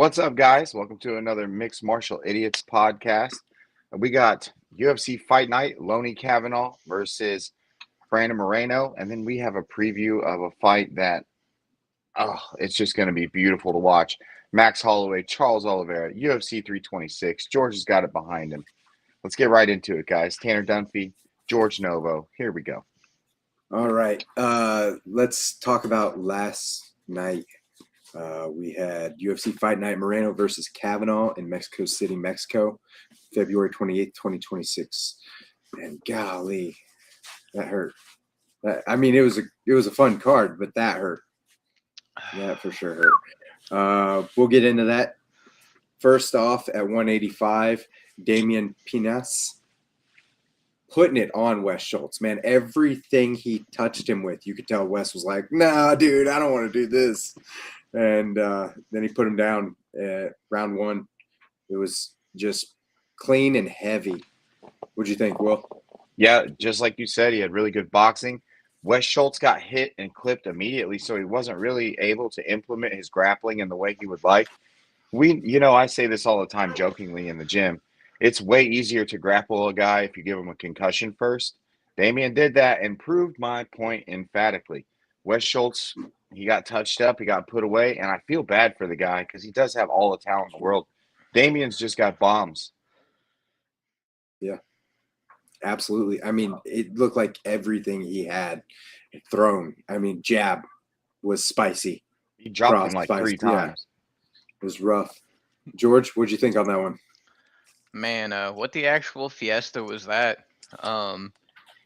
What's up, guys? Welcome to another Mixed Martial Idiots podcast. We got UFC Fight Night, Lonnie Kavanagh versus Brandon Moreno, and then we have a preview of a fight that, it's just going to be beautiful to watch. Max Holloway, Charles Oliveira, UFC 326. George has got it behind him. Let's get right into it, guys. Tanner Dunphy, George Novo. Here we go. All right. Let's talk about last night. We had UFC Fight Night Moreno versus Kavanagh in Mexico City, Mexico, February 28th, 2026. And golly, that hurt. It was a fun card, but that hurt. That for sure hurt. We'll get into that. First off, at 185, Damian Pinas putting it on Wes Schultz, man. Everything he touched him with, you could tell Wes was like, nah, dude, I don't want to do this. And then he put him down at round one. It was just clean and heavy. What'd you think, Will? Yeah, just like you said, he had really good boxing. Wes Schultz got hit and clipped immediately, so he wasn't really able to implement his grappling in the way he would like. I say this all the time jokingly in the gym. It's way easier to grapple a guy if you give him a concussion first. Damian did that and proved my point emphatically. Wes Schultz, he got touched up, he got put away, and I feel bad for the guy because he does have all the talent in the world. Damian's just got bombs. Yeah, absolutely. I mean, it looked like everything he had thrown. I mean, jab was spicy. He dropped him like three times. Yeah, it was rough. George, what'd you think on that one? Man, what the actual fiesta was that?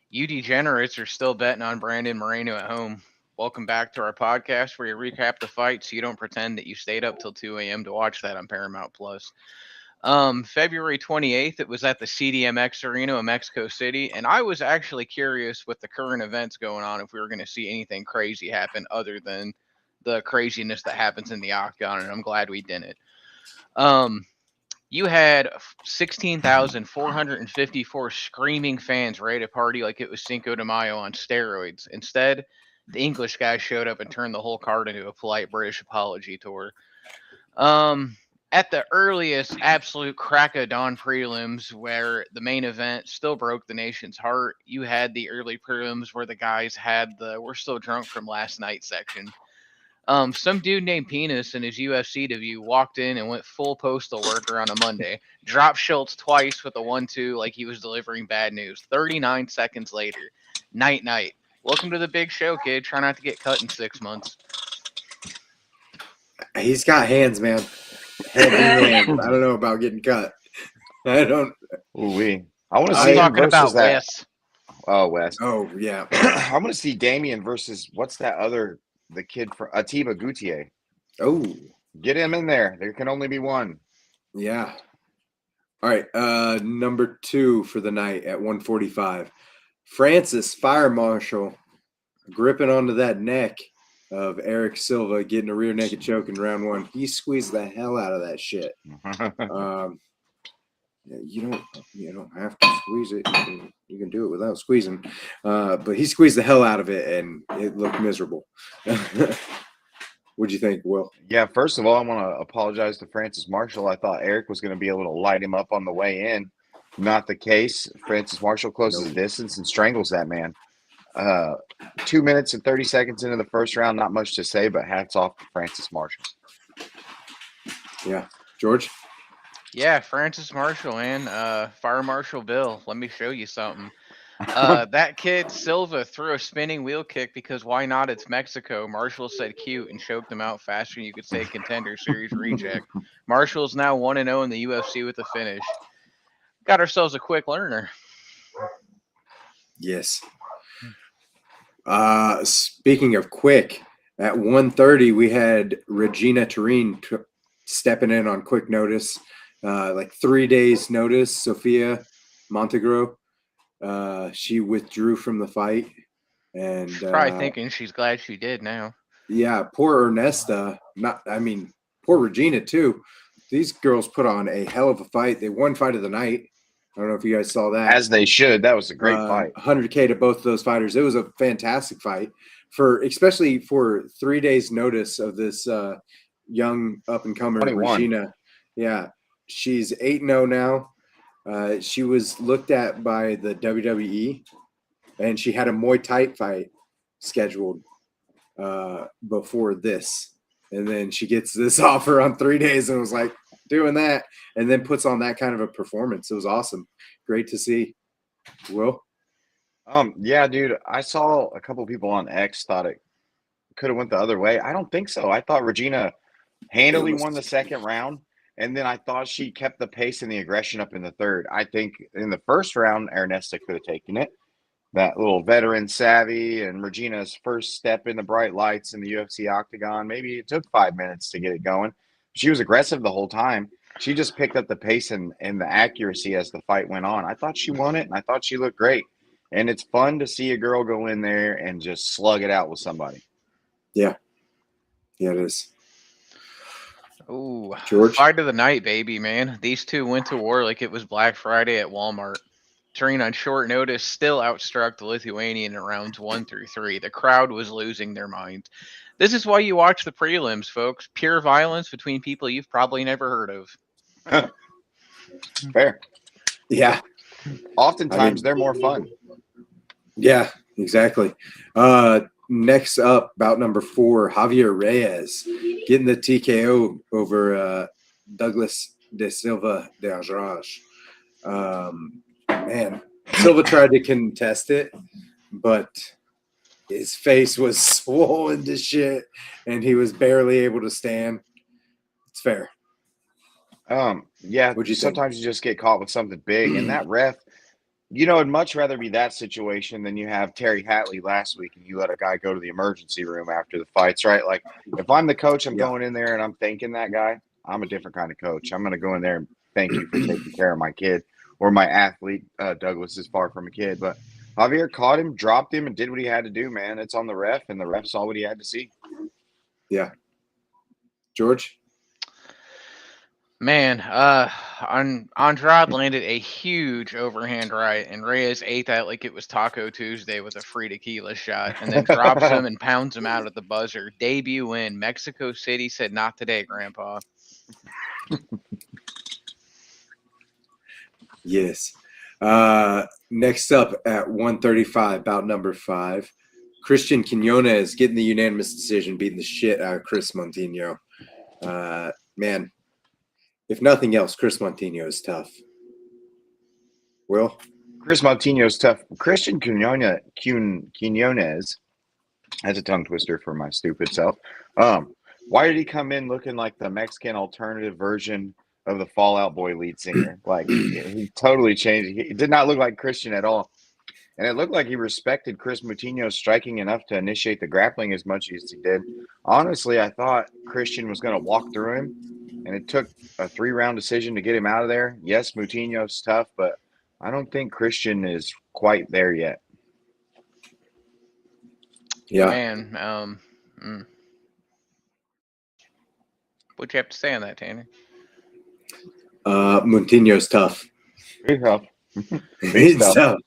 You degenerates are still betting on Brandon Moreno at home. Welcome back to our podcast where you recap the fight so you don't pretend that you stayed up till 2 a.m. to watch that on Paramount Plus. February 28th, it was at the CDMX Arena in Mexico City, and I was actually curious with the current events going on if we were going to see anything crazy happen other than the craziness that happens in the octagon, and I'm glad we didn't. You had 16,454 screaming fans ready to party like it was Cinco de Mayo on steroids. Instead, the English guy showed up and turned the whole card into a polite British apology tour. At the earliest absolute crack of dawn prelims where the main event still broke the nation's heart, you had the early prelims where the guys had the "we're still drunk from last night" section. Some dude named Penis in his UFC debut walked in and went full postal worker on a Monday, dropped Schultz twice with a 1-2 like he was delivering bad news. 39 seconds later, night. Welcome to the big show, kid. Try not to get cut in 6 months. He's got hands, man. Heavy hands. I don't know about getting cut. I don't. Ooh-wee. I want to see I'm him talking about that. Wes. Oh, Wes. Oh, yeah. I want to see Damian versus what's that other, the kid from Atiba Gutierrez. Oh. Get him in there. There can only be one. Yeah. All right. Number 2 for the night at 145. Francis Fire Marshal gripping onto that neck of Eric Silva, getting a rear naked choke in round 1. He squeezed the hell out of that shit. You don't have to squeeze it. You can do it without squeezing. But he squeezed the hell out of it, and it looked miserable. What'd you think, Will? Yeah, first of all, I want to apologize to Francis Marshall. I thought Eric was going to be able to light him up on the way in. Not the case. Francis Marshall closes the distance and strangles that man. 2 minutes and 30 seconds into the first round, not much to say, but hats off to Francis Marshall. Yeah. George? Yeah, Francis Marshall, man. Fire Marshal Bill, let me show you something. That kid Silva threw a spinning wheel kick because why not? It's Mexico. Marshall said cute and choked him out faster than you could say Contender Series reject. Marshall's now 1-0 in the UFC with a finish. Got ourselves a quick learner. Yes. Speaking of quick, at 1:30 we had Regina Turin stepping in on quick notice, like 3 days notice. Sophia Montegro, she withdrew from the fight, and she's probably thinking she's glad she did now. Yeah, poor Ernesta. Poor Regina too. These girls put on a hell of a fight. They won fight of the night. I don't know if you guys saw that. As they should. That was a great fight. 100K to both of those fighters. It was a fantastic fight, especially for 3 days notice of this young up-and-comer 21. Regina. Yeah, she's 8-0 now. She was looked at by the WWE, and she had a Muay Thai fight scheduled before this. And then she gets this offer on 3 days and was like, doing that, and then puts on that kind of a performance. It was awesome. Great to see. Will? Yeah, dude, I saw a couple people on X thought it could have went the other way. I don't think so. I thought Regina handily won the second round, and then I thought she kept the pace and the aggression up in the third. I think in the first round, Ernesta could have taken it. That little veteran savvy and Regina's first step in the bright lights in the UFC octagon. Maybe it took 5 minutes to get it going. She was aggressive the whole time. She just picked up the pace and the accuracy as the fight went on. I thought she won it, and I thought she looked great. And it's fun to see a girl go in there and just slug it out with somebody. Yeah. Yeah, it is. Ooh, George? fight of the night, baby, man. These two went to war like it was Black Friday at Walmart. Turning on short notice, still outstruck the Lithuanian in rounds 1 through 3. The crowd was losing their minds. This is why you watch the prelims, folks. Pure violence between people you've probably never heard of. Fair. Yeah. Oftentimes, they're more fun. Yeah, exactly. Next up, bout number 4, Javier Reyes getting the TKO over Douglas de Silva de Andrade. Man, Silva tried to contest it, but his face was swollen to shit, and he was barely able to stand. It's fair. Yeah, What'd you sometimes you just get caught with something big, and that ref, I'd much rather be that situation than you have Terry Hatley last week and you let a guy go to the emergency room after the fights, right? Like, if I'm the coach, I'm going in there and I'm thanking that guy. I'm a different kind of coach. I'm going to go in there and thank you for taking care of my kid or my athlete. Douglas is far from a kid, but Javier caught him, dropped him, and did what he had to do, man. It's on the ref, and the ref saw what he had to see. Yeah. George? Man, Andrade landed a huge overhand right, and Reyes ate that like it was Taco Tuesday with a free tequila shot, and then drops him and pounds him out at the buzzer. Debut win. Mexico City said, "Not today, Grandpa." Yes. Next up at 135, bout number 5, Christian Quinones getting the unanimous decision, beating the shit out of Chris Monteño. Man, if nothing else, Chris Monteño is tough. Will? Chris Monteño's tough. Christian Quinones, that's a tongue twister for my stupid self. Why did he come in looking like the Mexican alternative version of the Fall Out Boy lead singer? Like, he totally changed. He did not look like Christian at all. And it looked like he respected Chris Monteño's striking enough to initiate the grappling as much as he did. Honestly, I thought Christian was going to walk through him, and it took a 3-round decision to get him out of there. Yes, Monteño's tough, but I don't think Christian is quite there yet. Yeah. Man, what'd you have to say on that, Tanner? Monteño's tough. He's tough. He's tough.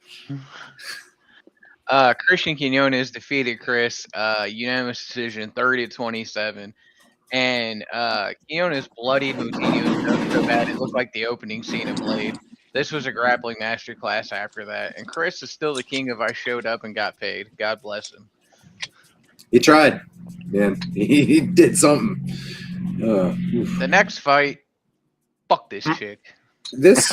Christian Quinones defeated Chris, unanimous decision, 30-27. And Quinones bloodied Monteño's so bad it looked like the opening scene of Blade. This was a grappling masterclass after that. And Chris is still the king of I showed up and got paid. God bless him. He tried. Man, he did something. The next fight, fuck this chick. This.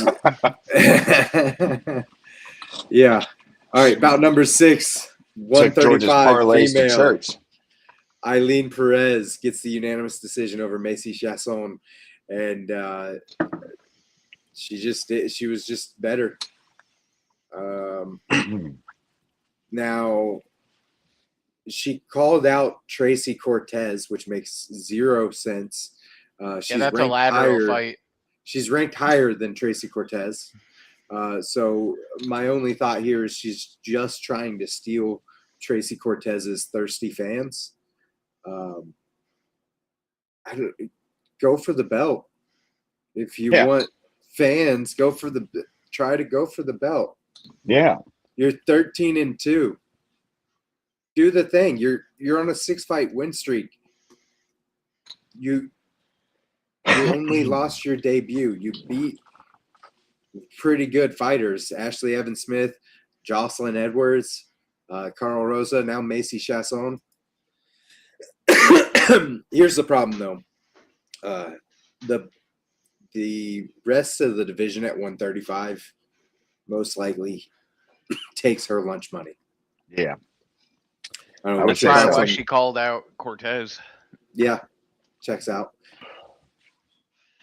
Yeah. All right, bout number 6, 135 female. To church. Eileen Perez gets the unanimous decision over Macy Chasson, and she was just better. Now, she called out Tracy Cortez, which makes 0 sense. She's that's a lateral fight. She's ranked higher than Tracy Cortez. So my only thought here is she's just trying to steal Tracy Cortez's thirsty fans. Go for the belt. If you want fans, try to go for the belt. Yeah. You're 13-2. Do the thing. You're on a 6-fight win streak. You You only lost your debut. You beat pretty good fighters: Ashley Evans Smith, Jocelyn Edwards, Carl Rosa, now Macy Chasson. Here's the problem, though. The rest of the division at 135 most likely takes her lunch money. Yeah. I don't know, That's probably why she called out Cortez. Yeah, checks out.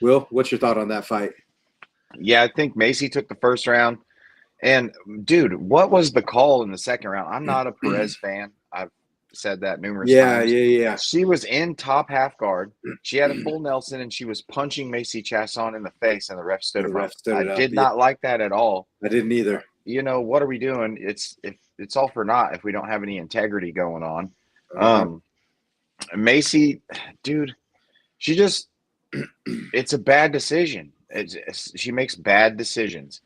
Will, what's your thought on that fight? Yeah, I think Macy took the first round. And, dude, what was the call in the second round? I'm not a Perez fan. I've said that numerous times. Yeah. She was in top half guard. She had a full Nelson, and she was punching Macy Chasson in the face, and the ref stood her up. I did not like that at all. I didn't either. You know, what are we doing? It's all for naught if we don't have any integrity going on. Macy, dude, she just it's a bad decision. She makes bad decisions.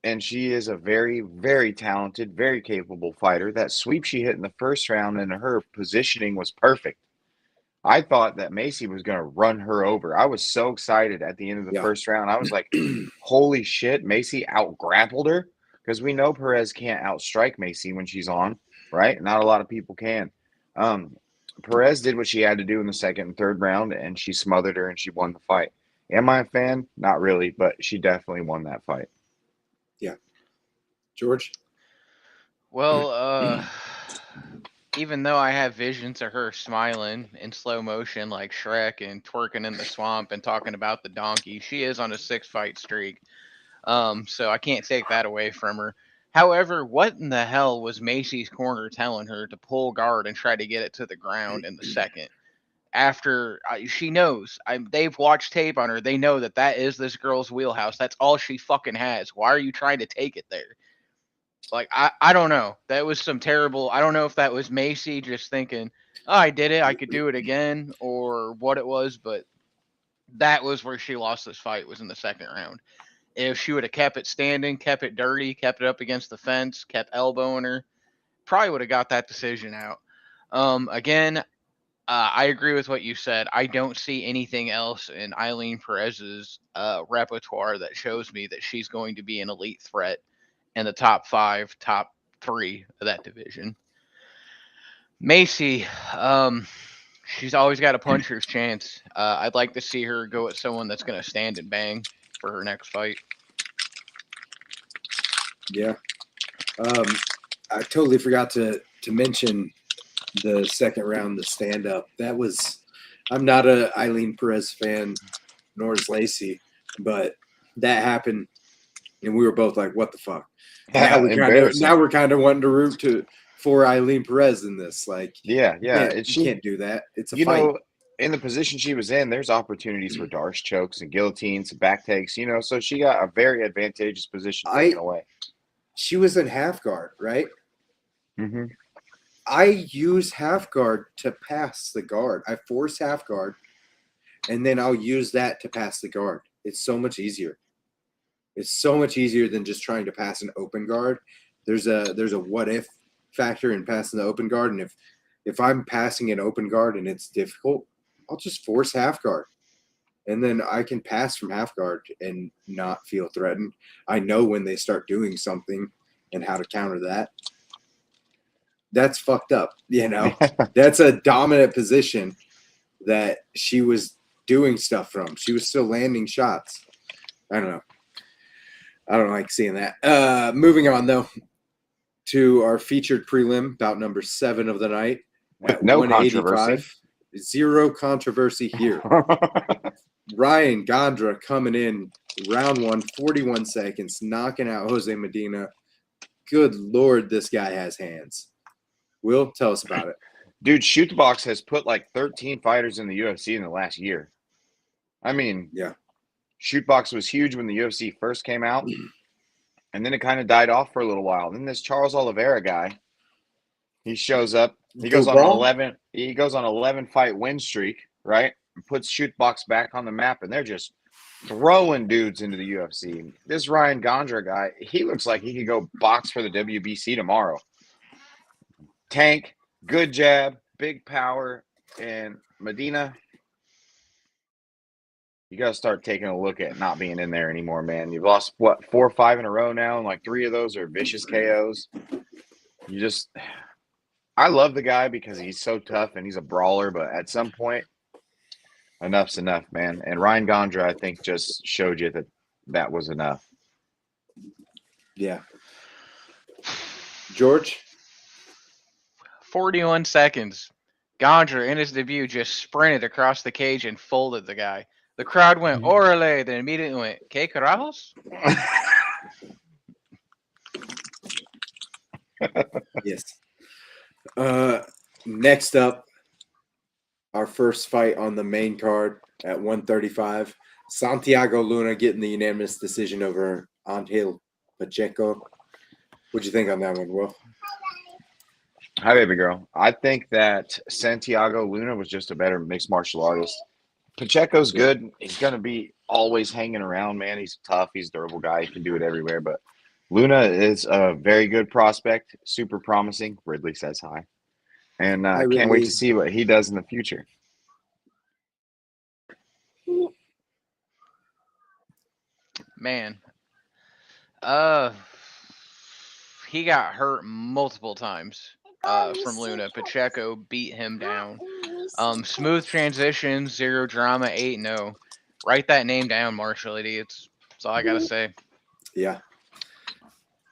And she is a very, very talented, very capable fighter. That sweep she hit in the first round and her positioning was perfect. I thought that Macy was going to run her over. I was so excited at the end of the first round. I was like, holy shit, Macy out-grappled her. Because we know Perez can't outstrike Macy when she's on, right? Not a lot of people can. Perez did what she had to do in the second and third round, and she smothered her and she won the fight. Am I a fan? Not really, but she definitely won that fight. Yeah. George? Well, even though I have visions of her smiling in slow motion like Shrek and twerking in the swamp and talking about the donkey, she is on a 6-fight streak. So I can't take that away from her. However, what in the hell was Macy's corner telling her to pull guard and try to get it to the ground in the second? After she knows, they've watched tape on her. They know that is this girl's wheelhouse. That's all she fucking has. Why are you trying to take it there? Like, I don't know. That was some terrible. I don't know if that was Macy just thinking, oh, I did it. I could do it again, or what it was. But that was where she lost this fight, was in the second round. If she would have kept it standing, kept it dirty, kept it up against the fence, kept elbowing her, probably would have got that decision out. Again, I agree with what you said. I don't see anything else in Eileen Perez's repertoire that shows me that she's going to be an elite threat in the top 5, top 3 of that division. Macy, she's always got a puncher's chance. I'd like to see her go at someone that's going to stand and bang for her next fight. Yeah. I totally forgot to mention the second round, the stand-up. I'm not a Eileen Perez fan, nor is Lacey, but that happened, and we were both like, what the fuck? Now we're kind of wanting to root for Eileen Perez in this. Like, you can't do that. It's a fight. In the position she was in, there's opportunities for Darce chokes and guillotines, back takes, so she got a very advantageous position taken away. She was in half guard, right? Mm-hmm. I use half guard to pass the guard. I force half guard, and then I'll use that to pass the guard. It's so much easier. It's so much easier than just trying to pass an open guard. There's a what if factor in passing the open guard, and if I'm passing an open guard and it's difficult, I'll just force half guard. And then I can pass from half guard and not feel threatened. I know when they start doing something and how to counter that. That's fucked up, That's a dominant position that she was doing stuff from. She was still landing shots. I don't know. I don't like seeing that. Moving on, though, to our featured prelim, bout number 7 of the night. No controversy. Zero controversy here. Ryan Gondra coming in round 1, 41 seconds, knocking out Jose Medina. Good Lord, this guy has hands. Will, tell us about it. Dude, Shootbox has put like 13 fighters in the UFC in the last year. I mean, yeah. Shootbox was huge when the UFC first came out, and then it kind of died off for a little while. Then this Charles Oliveira guy, he shows up. He goes on an 11 fight win streak, right? And puts Shootbox back on the map, and they're just throwing dudes into the UFC. This Ryan Gondra guy, he looks like he could go box for the WBC tomorrow. Tank, good jab, big power, and Medina, You got to start taking a look at not being in there anymore, man. You've lost, what, 4 or 5 in a row now, and like 3 of those are vicious KOs. You just – I love the guy because he's so tough and he's a brawler, but at some point, enough's enough, man. And Ryan Gondra, I think, just showed you that that was enough. Yeah. George? 41 seconds. Gondra, in his debut, just sprinted across the cage and folded the guy. The crowd went, orale, then immediately went, ¿Qué carajos? Yes. Next up, our first fight on the main card at 135. Santiago Luna getting the unanimous decision over Angel Pacheco. What'd you think on that one, Will? Hi, baby girl. I think that Santiago Luna was just a better mixed martial artist. Pacheco's good. He's going to be always hanging around, man. He's tough. He's a durable guy. He can do it everywhere. But Luna is a very good prospect, super promising. Ridley says hi. And I can't wait to see what he does in the future. Man. He got hurt multiple times from Luna. Pacheco beat him down. Smooth transition, 0 drama, 8-0. Write that name down, Marshall idiots. That's all I got to say. Yeah.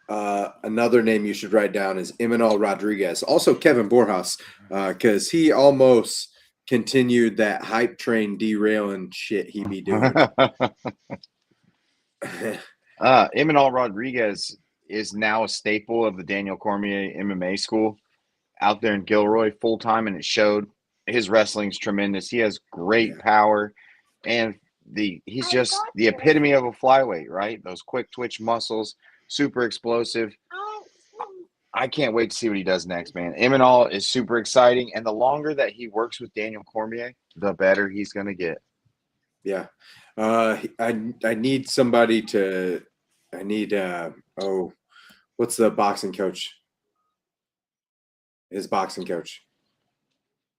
Another name you should write down is Imanol Rodriguez. Also Kevin Borjas, because he almost continued that hype train derailing shit he be doing. Imanol Rodriguez is now a staple of the Daniel Cormier MMA school out there in Gilroy full-time, and it showed. His wrestling's tremendous. He has great power, and he's just the epitome of a flyweight, right? Those quick twitch muscles, super explosive. I can't wait to see what he does next, man. Imanol is super exciting, and the longer that he works with Daniel Cormier, the better he's going to get. Yeah. I need somebody to – what's the boxing coach? His boxing coach.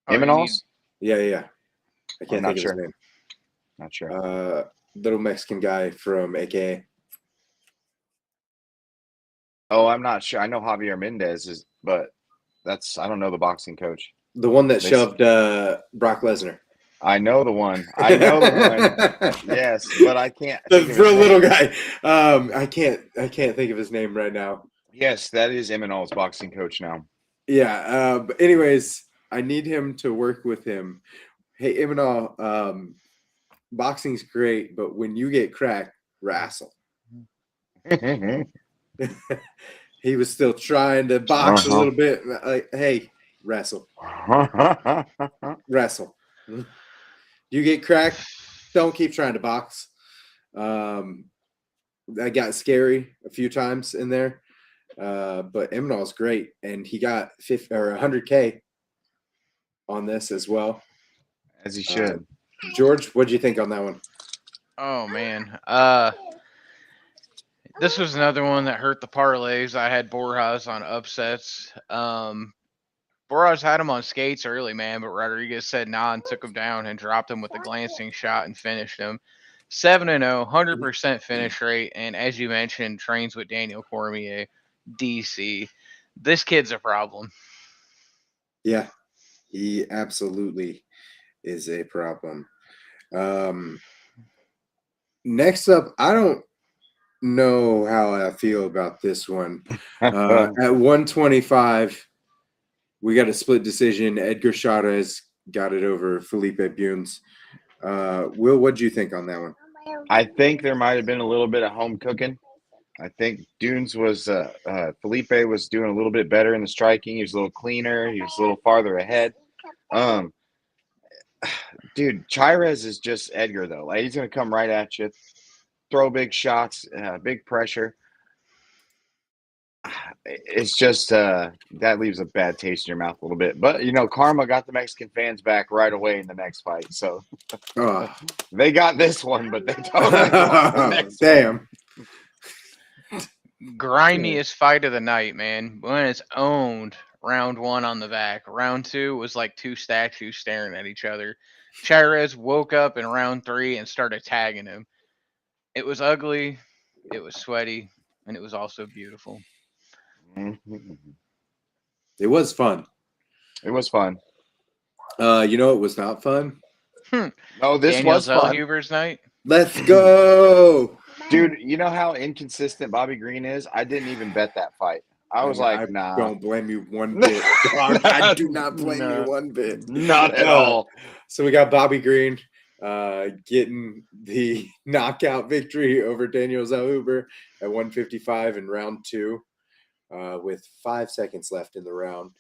Imanol's? Yeah. I can't think of his name. Not sure. Little Mexican guy from AKA. Oh, I'm not sure. I know Javier Mendez but I don't know the boxing coach. The one that shoved Brock Lesnar. I know the one. Yes, but I can't. The real little guy. I can't think of his name right now. Yes, that is Imanol's boxing coach now. Yeah. But anyways, I need him to work with him. Hey, Imanol, boxing's great, but when you get cracked, wrestle. He was still trying to box a little bit. Like, hey, wrestle. Wrestle. You get cracked, don't keep trying to box. That got scary a few times in there. But Imanol's great, and he got 50 or 100K on this as well. As he should. George, what'd you think on that one? Oh, man. This was another one that hurt the parlays. I had Borjas on upsets. Borjas had him on skates early, man, but Rodriguez said nah and took him down and dropped him with a glancing shot and finished him. 7-0, 100% finish rate, and as you mentioned, trains with Daniel Cormier, DC. This kid's a problem. Yeah, he absolutely is a problem. Next up, I don't know how I feel about this one. At 125, we got a split decision. Edgar Chavez got it over Felipe Bunes. Will, what do you think on that one? I think there might have been a little bit of home cooking. I think Dunes was Felipe was doing a little bit better in the striking. He was a little cleaner. He was a little farther ahead. Dude, Chavez is just Edgar, though. Like, he's going to come right at you, throw big shots, big pressure. It's just that leaves a bad taste in your mouth a little bit. But, Karma got the Mexican fans back right away in the next fight. So they got this one, but they totally got the next damn. Grimiest fight of the night, man. When it's owned round 1 on the back. Round 2 was like 2 statues staring at each other. Chairez woke up in round 3 and started tagging him. It was ugly, it was sweaty, and it was also beautiful. Mhm. It was fun. It was fun. You know it was not fun? No, this Daniel was fun. Zellhuber's night. Let's go. Dude, you know how inconsistent Bobby Green is? I didn't even bet that fight. I was like, nah. don't blame you one bit, dog. I do not blame you No. one bit. Not at all. So we got Bobby Green getting the knockout victory over Daniel Zellhuber at 155 in round 2 with 5 seconds left in the round.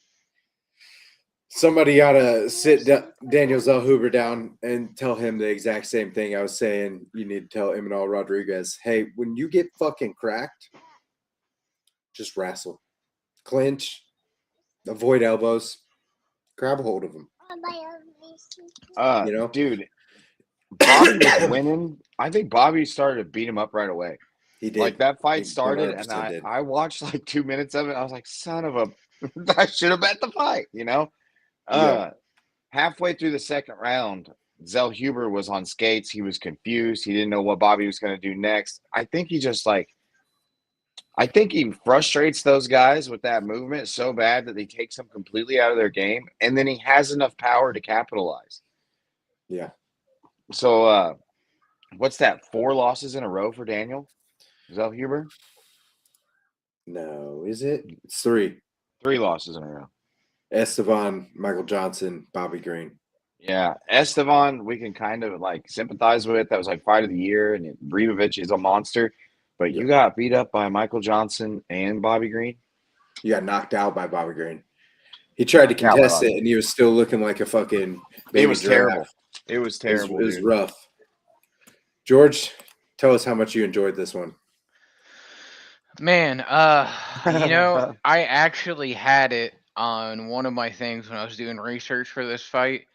Somebody ought to sit Daniel Zellhuber down and tell him the exact same thing I was saying. You need to tell Emmanuel Rodriguez, hey, when you get fucking cracked, just wrestle. Clinch. Avoid elbows. Grab a hold of them. You know? Dude, Bobby was winning. I think Bobby started to beat him up right away. He did. Like that fight He started, 100% and did. I watched like 2 minutes of it. I was like, son of a, I should have bet the fight, you know? Yeah. Halfway through the second round, Zellhuber was on skates. He was confused. He didn't know what Bobby was going to do next. I think he frustrates those guys with that movement so bad that they takes them completely out of their game, and then he has enough power to capitalize. Yeah. So, what's that? 4 losses in a row for Daniel Zellhuber? No, is it? It's 3. 3 losses in a row. Esteban, Michael Johnson, Bobby Green. Yeah, Esteban, we can kind of like sympathize with. That was like fight of the year, and Brivovich is a monster. But you got beat up by Michael Johnson and Bobby Green. You got knocked out by Bobby Green. He tried to contest it, and he was still looking like a fucking baby It was giraffe. terrible. It was terrible. It was rough. George, tell us how much you enjoyed this one. Man, you know, I actually had it on one of my things when I was doing research for this fight.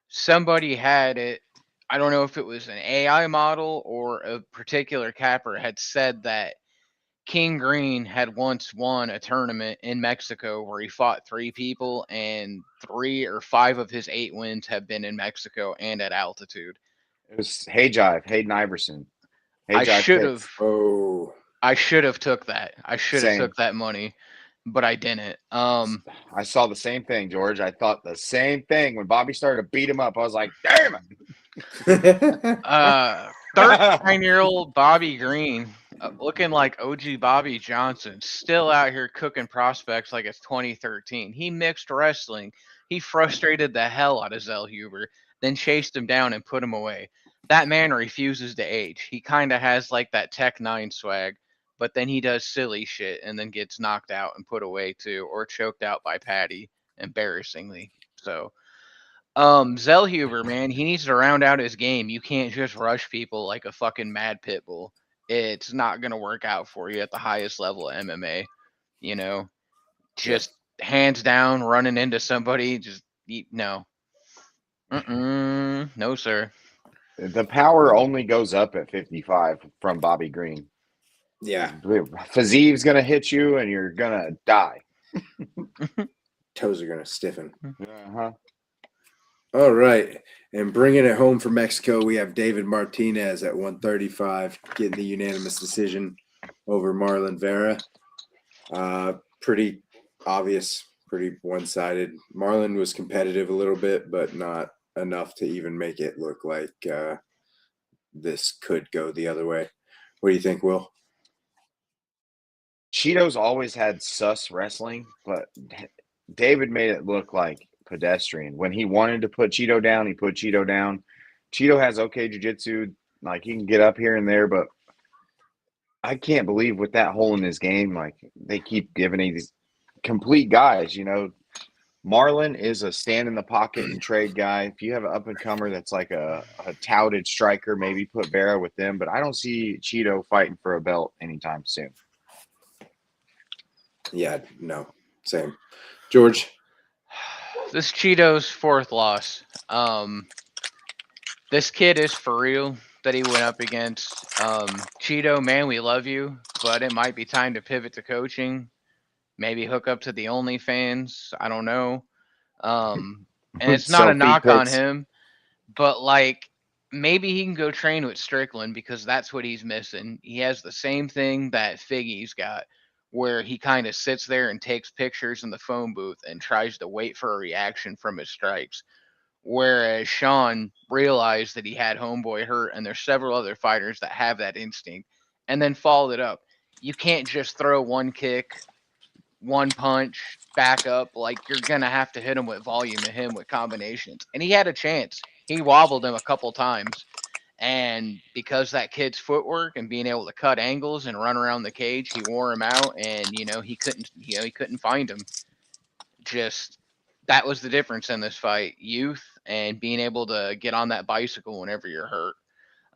Somebody had it. I don't know if it was an AI model or a particular capper had said that King Green had once won a tournament in Mexico where he fought 3 people, and 3 or 5 of his 8 wins have been in Mexico and at altitude. It was Hayden Iverson. I should have. Oh, I should have took that. I should have Same. took that money, but I didn't. I saw the same thing, George. I thought the same thing when Bobby started to beat him up. I was like, damn it. 39-year-old Bobby Green, looking like OG Bobby Johnson, still out here cooking prospects like it's 2013. He mixed wrestling. He frustrated the hell out of Zellhuber, then chased him down and put him away. That man refuses to age. He kind of has like that Tech 9 swag, but then he does silly shit and then gets knocked out and put away too, or choked out by Patty, embarrassingly. So, Zellhuber, man, he needs to round out his game. You can't just rush people like a fucking mad pit bull. It's not gonna work out for you at the highest level of MMA. You know, just hands down, running into somebody, just no. No, sir. The power only goes up at 55 from Bobby Green. yeah. Fizieve's going to hit you, and you're going to die. Toes are going to stiffen. Uh-huh. All right. And bringing it home from Mexico, we have David Martinez at 135, getting the unanimous decision over Marlon Vera. Pretty obvious, pretty one-sided. Marlon was competitive a little bit, but not enough to even make it look like this could go the other way. What do you think, Will? Cheeto's always had sus wrestling, but David made it look like pedestrian. When he wanted to put Cheeto down, he put Cheeto down. Cheeto has okay jiu-jitsu. Like, he can get up here and there, but I can't believe with that hole in his game, like, they keep giving these complete guys, you know. Marlon is a stand in the pocket and trade guy. If you have an up-and-comer that's like a touted striker, maybe put Vera with them. But I don't see Cheeto fighting for a belt anytime soon. Yeah, no, same. George? This Cheeto's 4th loss. This kid is for real that he went up against. Cheeto, man, we love you, but it might be time to pivot to coaching. Maybe hook up to the OnlyFans. I don't know. And it's not a Selfie knock on pics. him, but like maybe he can go train with Strickland because that's what he's missing. He has the same thing that Figgy's got, where he kind of sits there and takes pictures in the phone booth and tries to wait for a reaction from his strikes. Whereas Sean realized that he had homeboy hurt, and there's several other fighters that have that instinct, and then followed it up. You can't just throw one kick, one punch, back up. Like you're gonna have to hit him with volume and him with combinations. And he had a chance. He wobbled him a couple times, and because that kid's footwork and being able to cut angles and run around the cage, he wore him out, and he couldn't find him. Just that was the difference in this fight: youth and being able to get on that bicycle whenever you're hurt.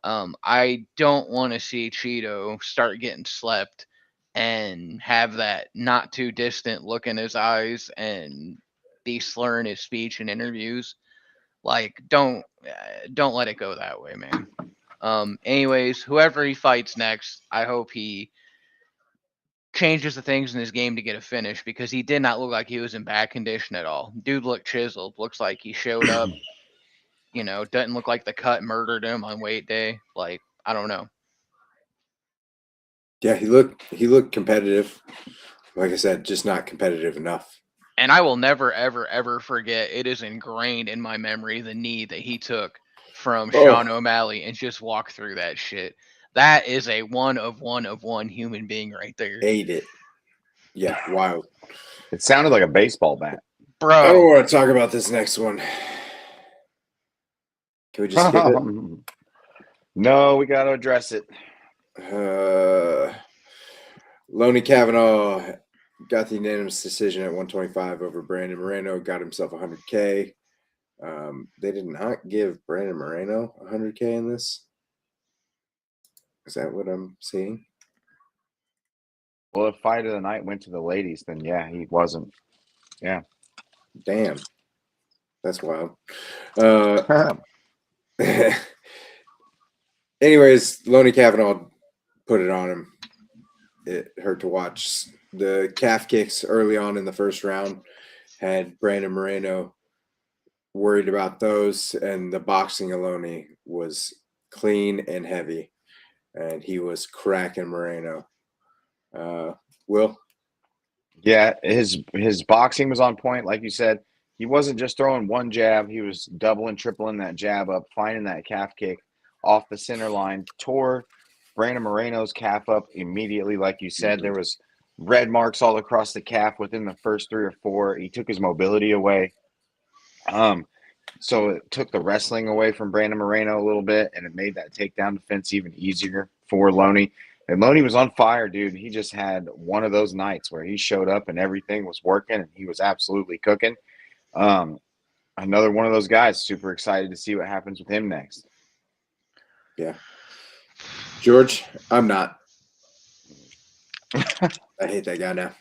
I don't want to see Cheeto start getting slept and have that not too distant look in his eyes and be slurring his speech in interviews. Like, don't let it go that way, man. Anyways, whoever he fights next, I hope he changes the things in his game to get a finish because he did not look like he was in bad condition at all. Dude looked chiseled. Looks like he showed up. Doesn't look like the cut murdered him on weight day. Like, I don't know. Yeah, he looked competitive. Like I said, just not competitive enough. And I will never, ever, ever forget. It is ingrained in my memory the knee that he took from Sean O'Malley and just walked through that shit. That is a one of one human being right there. Ate it. Yeah, wild. It sounded like a baseball bat. Bro. I don't want to talk about this next one. Can we just skip it? No, we got to address it. Loney Kavanagh got the unanimous decision at 125 over Brandon Moreno. Got himself 100K. They did not give Brandon Moreno 100K in this. Is that what I'm seeing? Well, if fight of the night went to the ladies, then yeah, he wasn't. Yeah. Damn. That's wild. Anyways, Loney Kavanagh put it on him. It hurt to watch. The calf kicks early on in the first round had Brandon Moreno worried about those, and the boxing of Loney was clean and heavy, and he was cracking Moreno. Will? Yeah, his boxing was on point. Like you said, he wasn't just throwing one jab. He was doubling, tripling that jab up, finding that calf kick off the center line, tore Brandon Moreno's calf up immediately. Like you said, there was red marks all across the calf within the first 3 or 4. He took his mobility away. So it took the wrestling away from Brandon Moreno a little bit, and it made that takedown defense even easier for Loney. And Loney was on fire, dude. He just had one of those nights where he showed up and everything was working, and he was absolutely cooking. Another one of those guys. Super excited to see what happens with him next. Yeah. George, I'm not. I hate that guy now.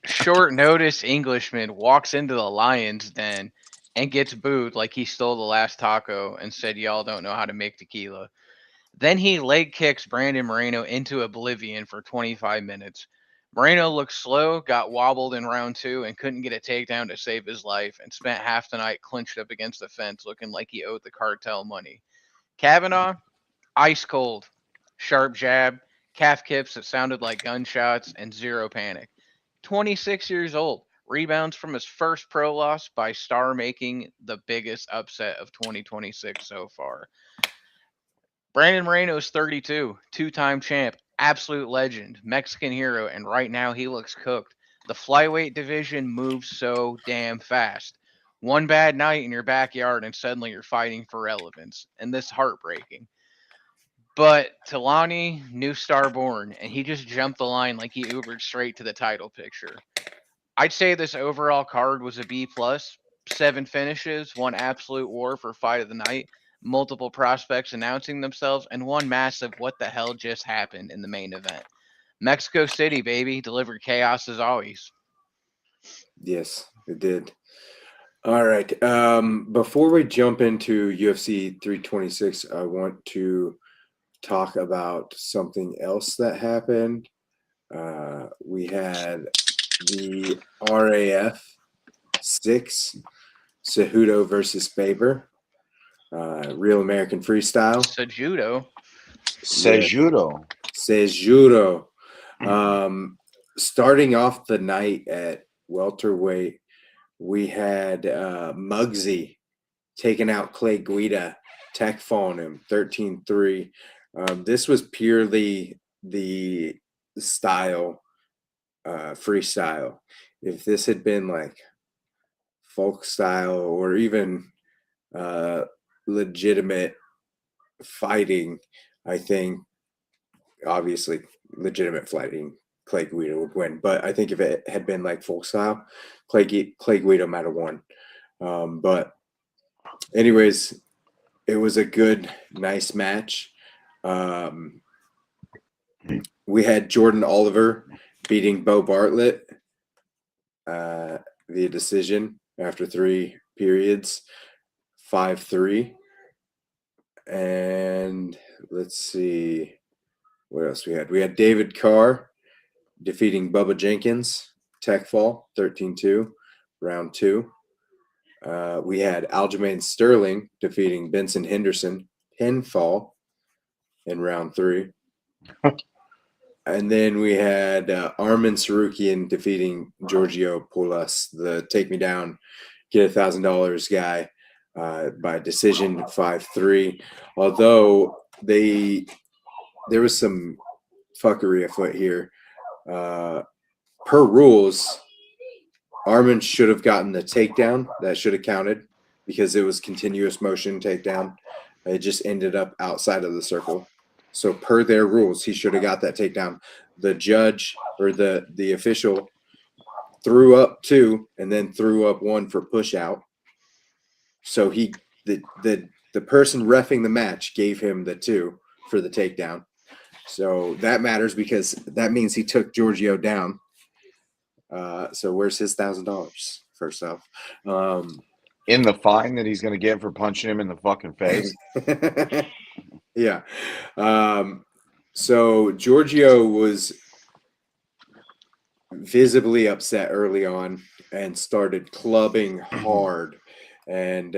Short notice Englishman walks into the Lions den and gets booed like he stole the last taco and said, y'all don't know how to make tequila. Then he leg kicks Brandon Moreno into oblivion for 25 minutes. Moreno looked slow, got wobbled in round 2, and couldn't get a takedown to save his life, and spent half the night clinched up against the fence looking like he owed the cartel money. Kavanagh, ice cold. Sharp jab, calf kicks that sounded like gunshots, and zero panic. 26 years old. Rebounds from his first pro loss by Star making the biggest upset of 2026 so far. Brandon Moreno is 32, two-time champ, absolute legend, Mexican hero, and right now he looks cooked. The flyweight division moves so damn fast. One bad night in your backyard and suddenly you're fighting for relevance, and this heartbreaking. But Talani, new star born, and he just jumped the line like he Ubered straight to the title picture. I'd say this overall card was a B plus. 7 finishes, one absolute war for fight of the night, multiple prospects announcing themselves, and one massive what the hell just happened in the main event. Mexico City, baby, delivered chaos as always. Yes, it did. All right. Before we jump into UFC 326, I want to talk about something else that happened. We had the RAF 6, Cejudo versus Faber. Real American Freestyle. Cejudo. Cejudo. Starting off the night at welterweight, we had Muggsy taking out Clay Guida, tech falling him 13-3. This was purely the style, freestyle. If this had been like folk style or even legitimate fighting, I think obviously legitimate fighting, Clay Guida would win. But I think if it had been like folk style, Clay Guida might have won. But anyways, it was a good, nice match. We had Jordan Oliver beating Bo Bartlett via decision after 3 periods, 5-3. And let's see what else we had. We had David Carr defeating Bubba Jenkins, tech fall, 13-2, round 2. We had Aljamain Sterling defeating Benson Henderson, pinfall in round 3. And then we had Armin Sarukian defeating Giorgio Poulas, the take me down, get $1,000 guy, by decision 5-3. Although there was some fuckery afoot here. Per rules, Armin should have gotten the takedown. That should have counted because it was continuous motion takedown. It just ended up outside of the circle. So per their rules, he should have got that takedown. The judge or the official threw up 2 and then threw up 1 for push out. So the person reffing the match gave him the 2 for the takedown. So that matters because that means he took Giorgio down. So where's his $1,000? First off, In the fine that he's going to get for punching him in the fucking face. Yeah. So Giorgio was visibly upset early on and started clubbing hard and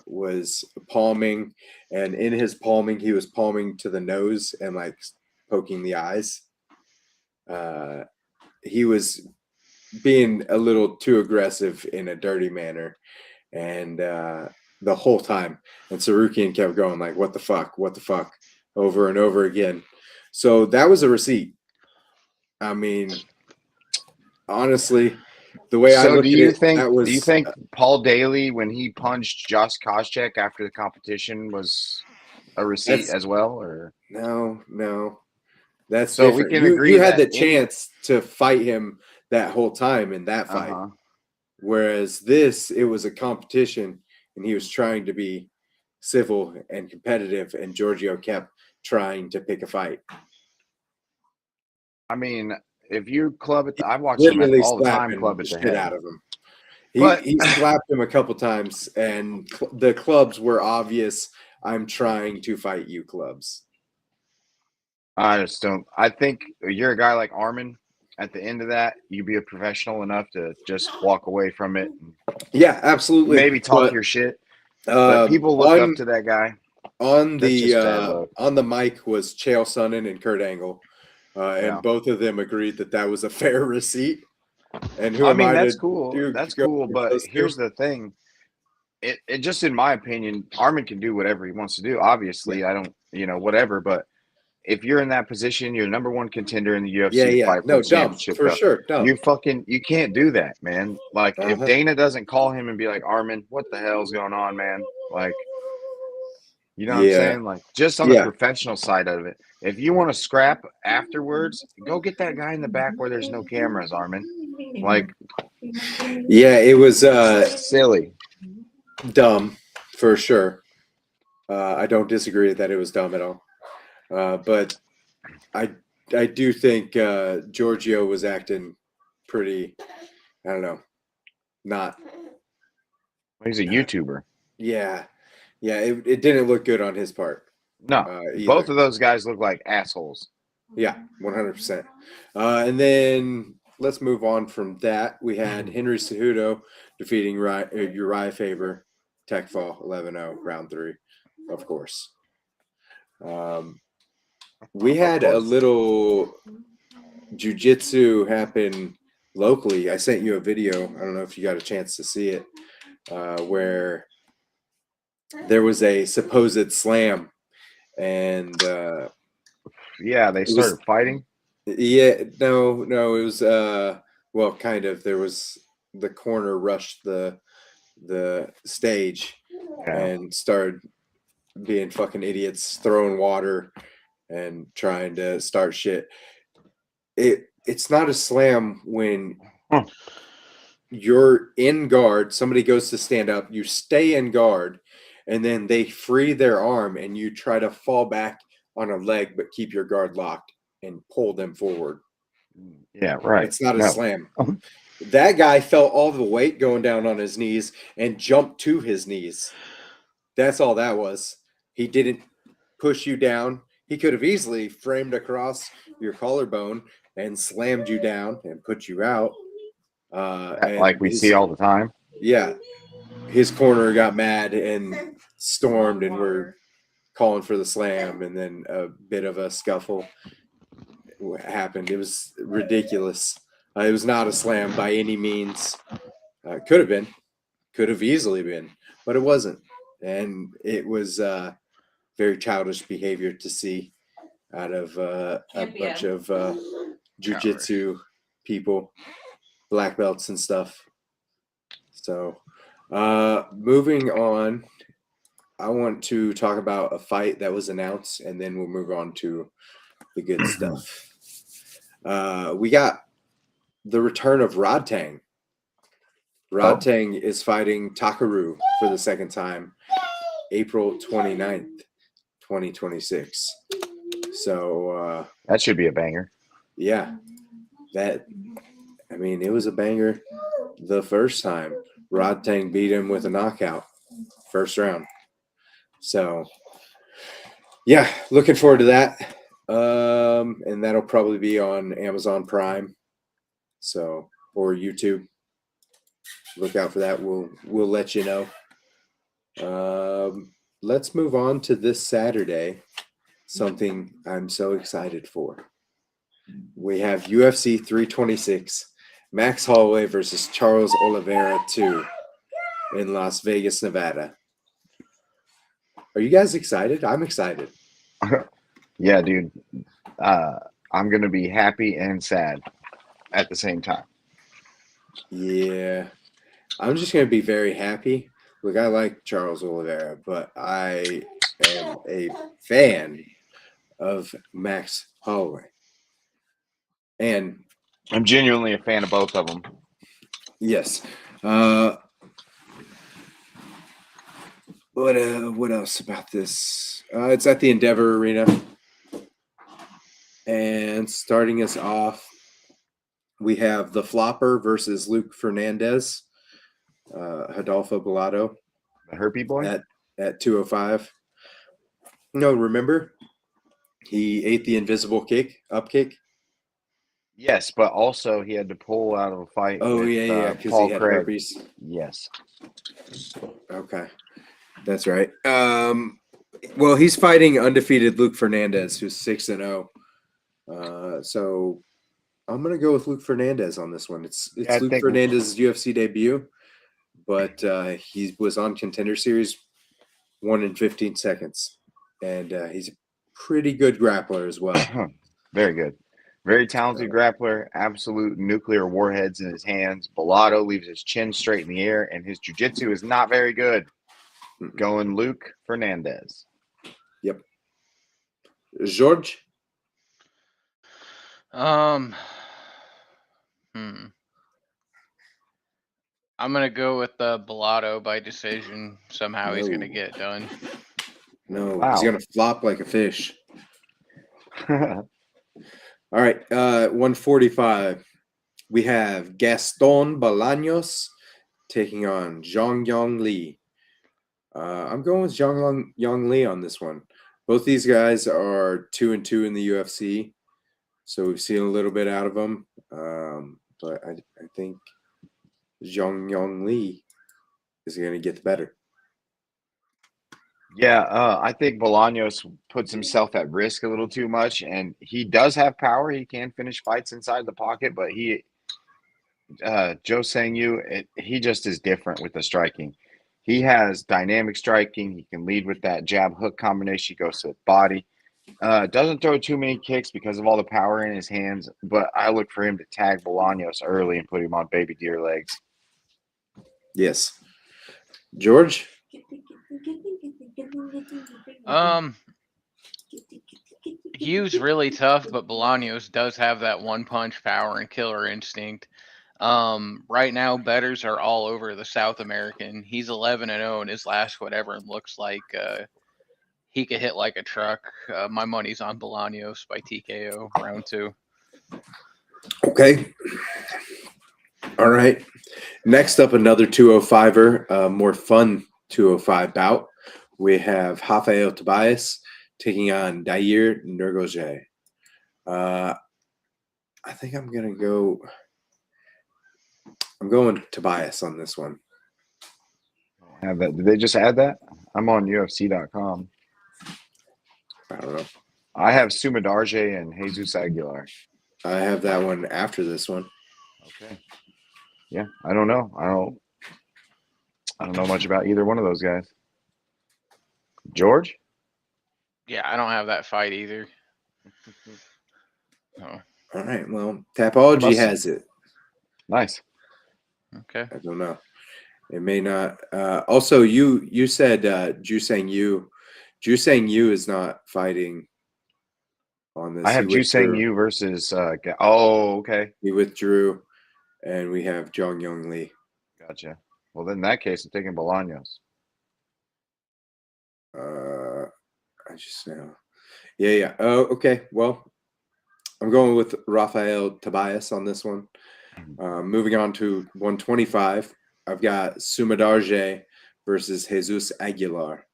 was palming. And in his palming, he was palming to the nose and like poking the eyes. He was being a little too aggressive in a dirty manner. And the whole time. And Sarukian kept going like, what the fuck, over and over again. So that was a receipt. I mean, honestly, the way I look at it, do you think Paul Daly, when he punched Josh Koscheck after the competition, was a receipt as well? Or no. That's so different. we can agree you had the chance to fight him that whole time in that fight. Whereas it was a competition and he was trying to be civil and competitive and Giorgio kept trying to pick a fight. I mean, if you club it, I watch him all the time club it the head out of him. He slapped him a couple times and the clubs were obvious. I'm trying to fight you clubs. I just don't. I think you're a guy like Armin. At the end of that, you be a professional enough to just walk away from it. Yeah, absolutely. Maybe talk your shit. But people look up to that guy. On the mic was Chael Sonnen and Kurt Angle, and both of them agreed that was a fair receipt. And that's cool. That's cool. But here's the thing: it just, in my opinion, Armin can do whatever he wants to do. Obviously, I don't, whatever. But if you're in that position, you're number 1 contender in the UFC fight championship. For sure. You can't do that, man. Like if Dana doesn't call him and be like, Armin, what the hell's going on, man? Like, you know what I'm saying? Like just on the professional side of it. If you want to scrap afterwards, go get that guy in the back where there's no cameras, Armin. Like, it was silly, dumb for sure. I don't disagree that it was dumb at all. But I do think Giorgio was acting pretty, I don't know, not. He's a YouTuber. Yeah, it didn't look good on his part. No, both of those guys look like assholes. Yeah, 100%. And then let's move on from that. We had Henry Cejudo defeating Uriah Faber, tech fall 11-0, round 3, of course. We had a little jiu-jitsu happen locally. I sent you a video. I don't know if you got a chance to see it, where there was a supposed slam, and Yeah, they started fighting. Yeah, no, it was well, kind of. There was the corner rushed the stage and started being fucking idiots, throwing water and trying to start shit. It's not a slam when you're in guard, somebody goes to stand up, you stay in guard, and then they free their arm and you try to fall back on a leg but keep your guard locked and pull them forward. Yeah, right. It's not a slam. That guy felt all the weight going down on his knees and jumped to his knees. That's all that was. He didn't push you down. He could have easily framed across your collarbone and slammed you down and put you out. Like we see all the time. Yeah. His corner got mad and stormed and were calling for the slam, and then a bit of a scuffle happened. It was ridiculous. It was not a slam by any means. Could have been. Could have easily been. But it wasn't. And it was very childish behavior to see out of a bunch of jiu-jitsu people, black belts and stuff. So moving on, I want to talk about a fight that was announced, and then we'll move on to the good stuff. We got the return of Rodtang. Rodtang is fighting Takaru for the second time, April 29th, 2026. So that should be a banger. Yeah. It was a banger the first time. Rodtang beat him with a knockout, first round. So, yeah, looking forward to that. And that'll probably be on Amazon Prime, so, or YouTube. Look out for that. We'll let you know. Let's move on to this Saturday. Something I'm so excited for. We have UFC 326, Max Holloway versus Charles Oliveira 2 in Las Vegas, Nevada. Are you guys excited? I'm excited. Yeah, dude. I'm going to be happy and sad at the same time. Yeah. I'm just going to be very happy. Look, I like Charles Oliveira, but I am a fan of Max Holloway. And I'm genuinely a fan of both of them. Yes. What else about this? It's at the Endeavor Arena. And starting us off, we have the Flopper versus Luke Fernandez, Adolfo Bellato. The Herpy boy? At 205. No, remember? He ate the invisible up kick. Yes, but also he had to pull out of a fight. Oh, with, yeah, because Paul he had Craig. herpes. Yes. Okay. That's right. Well, he's fighting undefeated Luke Fernandez, who's 6-0. So I'm gonna go with Luke Fernandez on this one. It's Luke Fernandez's UFC debut, but he was on Contender Series, won in 15 seconds, and he's a pretty good grappler as well. Very good. Very talented grappler, absolute nuclear warheads in his hands. Bellato leaves his chin straight in the air, and his jiu-jitsu is not very good. Going Luke Fernandez. Yep. George? I'm gonna go with Bellato by decision. Somehow he's gonna get it done. No, He's gonna flop like a fish. All right, 145. We have Gaston Bolaños taking on Zhang Yong Li. I'm going with Zhang Yong Li on this one. Both these guys are 2-2 in the UFC, so we've seen a little bit out of them. but I think Zhang Yong Lee is going to get the better. Yeah, I think Bolaños puts himself at risk a little too much, and he does have power. He can finish fights inside the pocket, but Joe Sang-yu, he just is different with the striking. He has dynamic striking. He can lead with that jab hook combination. He goes to the body. Doesn't throw too many kicks because of all the power in his hands, but I look for him to tag Bolaños early and put him on baby deer legs. Yes. George? Yu's really tough, but Bolaños does have that one punch power and killer instinct. Right now, bettors are all over the South American. He's 11-0 in his last whatever, and looks like he could hit like a truck. My money's on Bolaños by TKO round 2. Okay. All right. Next up, another 205er, more fun 205 bout. We have Rafael Tobias taking on Dair Nurgoje. I think I'm going Tobias on this one. Have that? Did they just add that? I'm on UFC.com. I don't know. I have Sumadarje and Jesus Aguilar. I have that one after this one. Okay. Yeah, I don't know. I don't know much about either one of those guys. George? Yeah, I don't have that fight either. Oh, All right. Well, Tapology has it. Nice. okay. I don't know. It may not. Also, you said Ju Sang-yu. Ju Sang-yu is not fighting on this. I have Ju Sang-yu versus okay. He withdrew, and we have Zhang Yong Lee. Gotcha. Well, then in that case, I'm taking Bolaños. I just know. Yeah. Oh, okay. Well, I'm going with Rafael Tobias on this one. Moving on to 125, I've got Sumadarje versus Jesus Aguilar.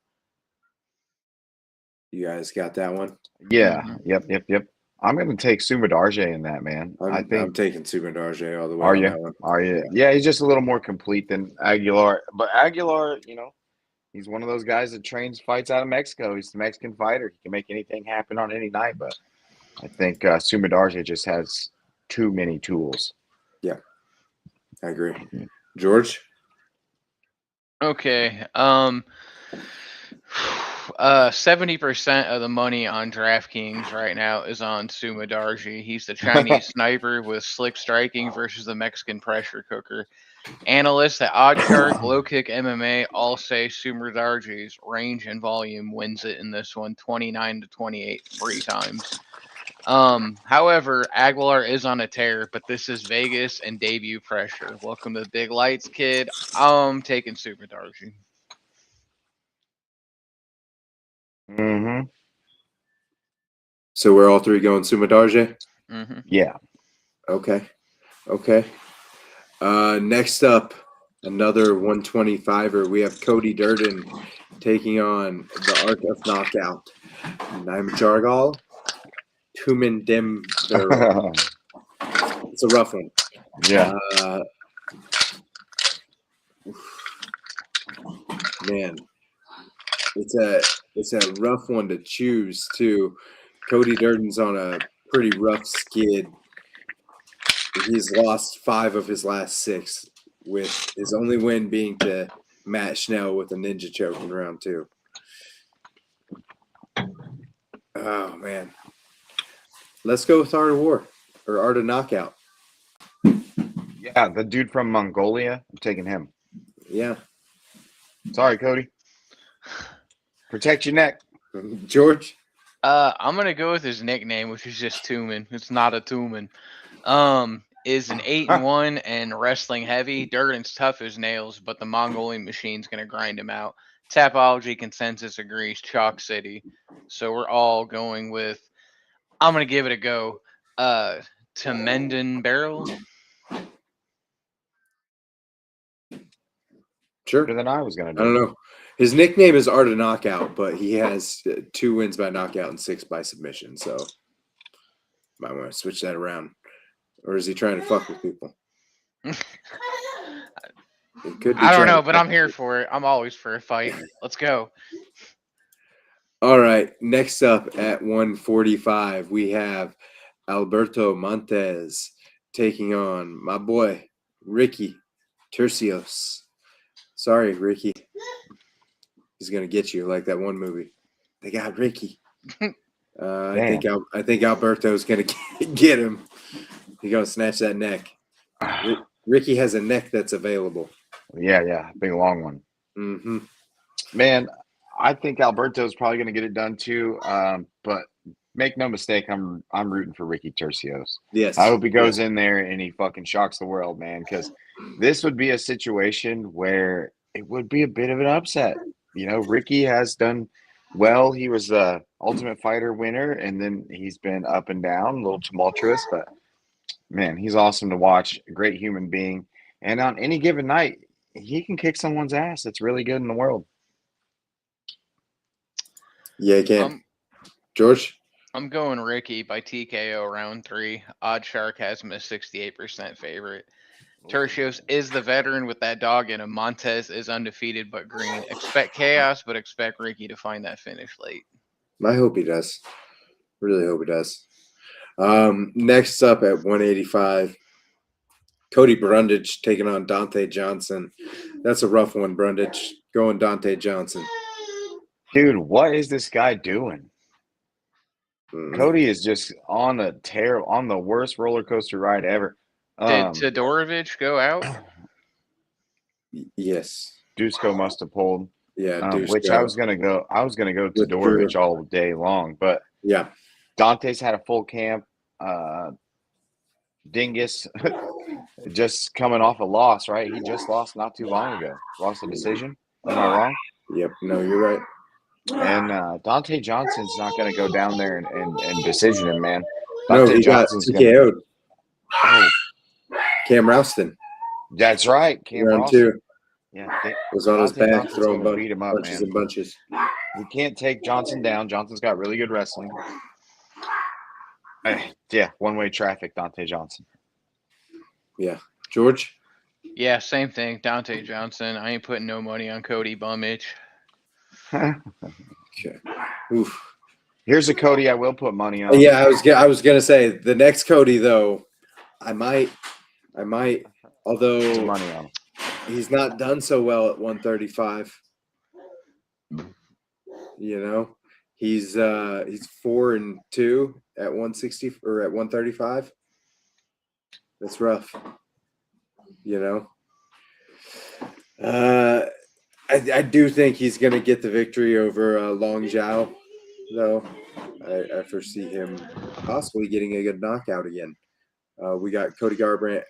You guys got that one? Yeah. Yep. I'm going to take Sumadarje in that, man. I'm taking Sumadarje all the way. Are on you? that one. Are you? Yeah, he's just a little more complete than Aguilar. But Aguilar, he's one of those guys that trains fights out of Mexico. He's the Mexican fighter. He can make anything happen on any night. But I think Sumadarje just has too many tools. Yeah, I agree. George? Okay. 70% of the money on DraftKings right now is on Sumadarji. He's the Chinese sniper with slick striking versus the Mexican pressure cooker. Analysts at OddShark, Low Kick MMA all say Sumadarji's range and volume wins it in this one, 29-28 3 times. However, Aguilar is on a tear, but this is Vegas and debut pressure. Welcome to the big lights, kid. I'm taking Sumadarji. Mm-hmm. So we're all three going Sumadarje? Mm-hmm. Yeah. Okay. Next up, another 125er. We have Cody Durden taking on the Art of Knockout. Naim Jargal, Tumen Dem. It's a rough one. Yeah. Man, it's a rough one to choose too. Cody Durden's on a pretty rough skid. He's lost 5 of his last 6, with his only win being to Matt Schnell with a ninja choke in round 2. Oh man, let's go with Art of War or Art of Knockout. Yeah, the dude from Mongolia. I'm taking him. Yeah. Sorry, Cody. Protect your neck. George? I'm gonna go with his nickname, which is just Tumen. It's not a Tumen. Is an 8-1 and wrestling heavy. Durden's tough as nails, but the Mongolian machine's gonna grind him out. Tapology consensus agrees, Chalk City. So we're all going with. I'm gonna give it a go. Temendon Barrel. Sure. Better than I was going to do. I don't know. His nickname is Art of Knockout, but he has 2 wins by knockout and 6 by submission. So might want to switch that around. or is he trying to fuck with people? It could be I don't trying know, to but fuck I'm here for it. I'm always for a fight. Let's go. All right. Next up at 145, we have Alberto Montes taking on my boy, Ricky Tercios. Sorry, Ricky. He's going to get you like that one movie. They got Ricky. I think Alberto's going to get him. He's going to snatch that neck. Ricky has a neck that's available. Yeah. Big long one. Mm-hmm. Man, I think Alberto's probably going to get it done too. But make no mistake, I'm rooting for Ricky Tercios. Yes. I hope he goes in there and he fucking shocks the world, man, because this would be a situation where it would be a bit of an upset. You know, Ricky has done well. He was the Ultimate Fighter winner, and then he's been up and down, a little tumultuous, but man, he's awesome to watch. A great human being. And on any given night, he can kick someone's ass that's really good in the world. Yeah, he can. George? I'm going Ricky by TKO round 3. Odd Shark has him as 68% favorite. Tercios is the veteran with that dog in him. Montes is undefeated but green. Expect chaos, but expect Ricky to find that finish late. I hope he does. Really hope he does. Next up at 185, Cody Brundage taking on Dante Johnson. That's a rough one, Brundage. Going Dante Johnson. Dude, what is this guy doing? Mm-hmm. Cody is just on the worst roller coaster ride ever. Did Todorovic go out? Yes. Dusko must have pulled. Yeah, which I was gonna go Todorovic all day long, but yeah, Dante's had a full camp. Dingus just coming off a loss, right? He just lost not too long ago. Lost a decision. Am I wrong? Yep. No, you're right. And Dante Johnson's not going to go down there and decision him, man. Dante Johnson's TKO'd. Cam Rouston. That's right. Cam Round Rouston. 2. Yeah, was on his back Johnson's throwing beat him up, bunches man. and bunches. We can't take Johnson down. Johnson's got really good wrestling. Yeah, one-way traffic, Dante Johnson. Yeah. George? Yeah, same thing. Dante Johnson. I ain't putting no money on Cody Bummage. Okay. Oof. Here's a Cody I will put money on. Yeah, I was gonna say the next Cody though, I might, although money on him. He's not done so well at 135. You know, he's 4-2 at 160 or at 135. That's rough. You know, I do think he's gonna get the victory over Long Zhao, though. I foresee him possibly getting a good knockout again. We got Cody Garbrandt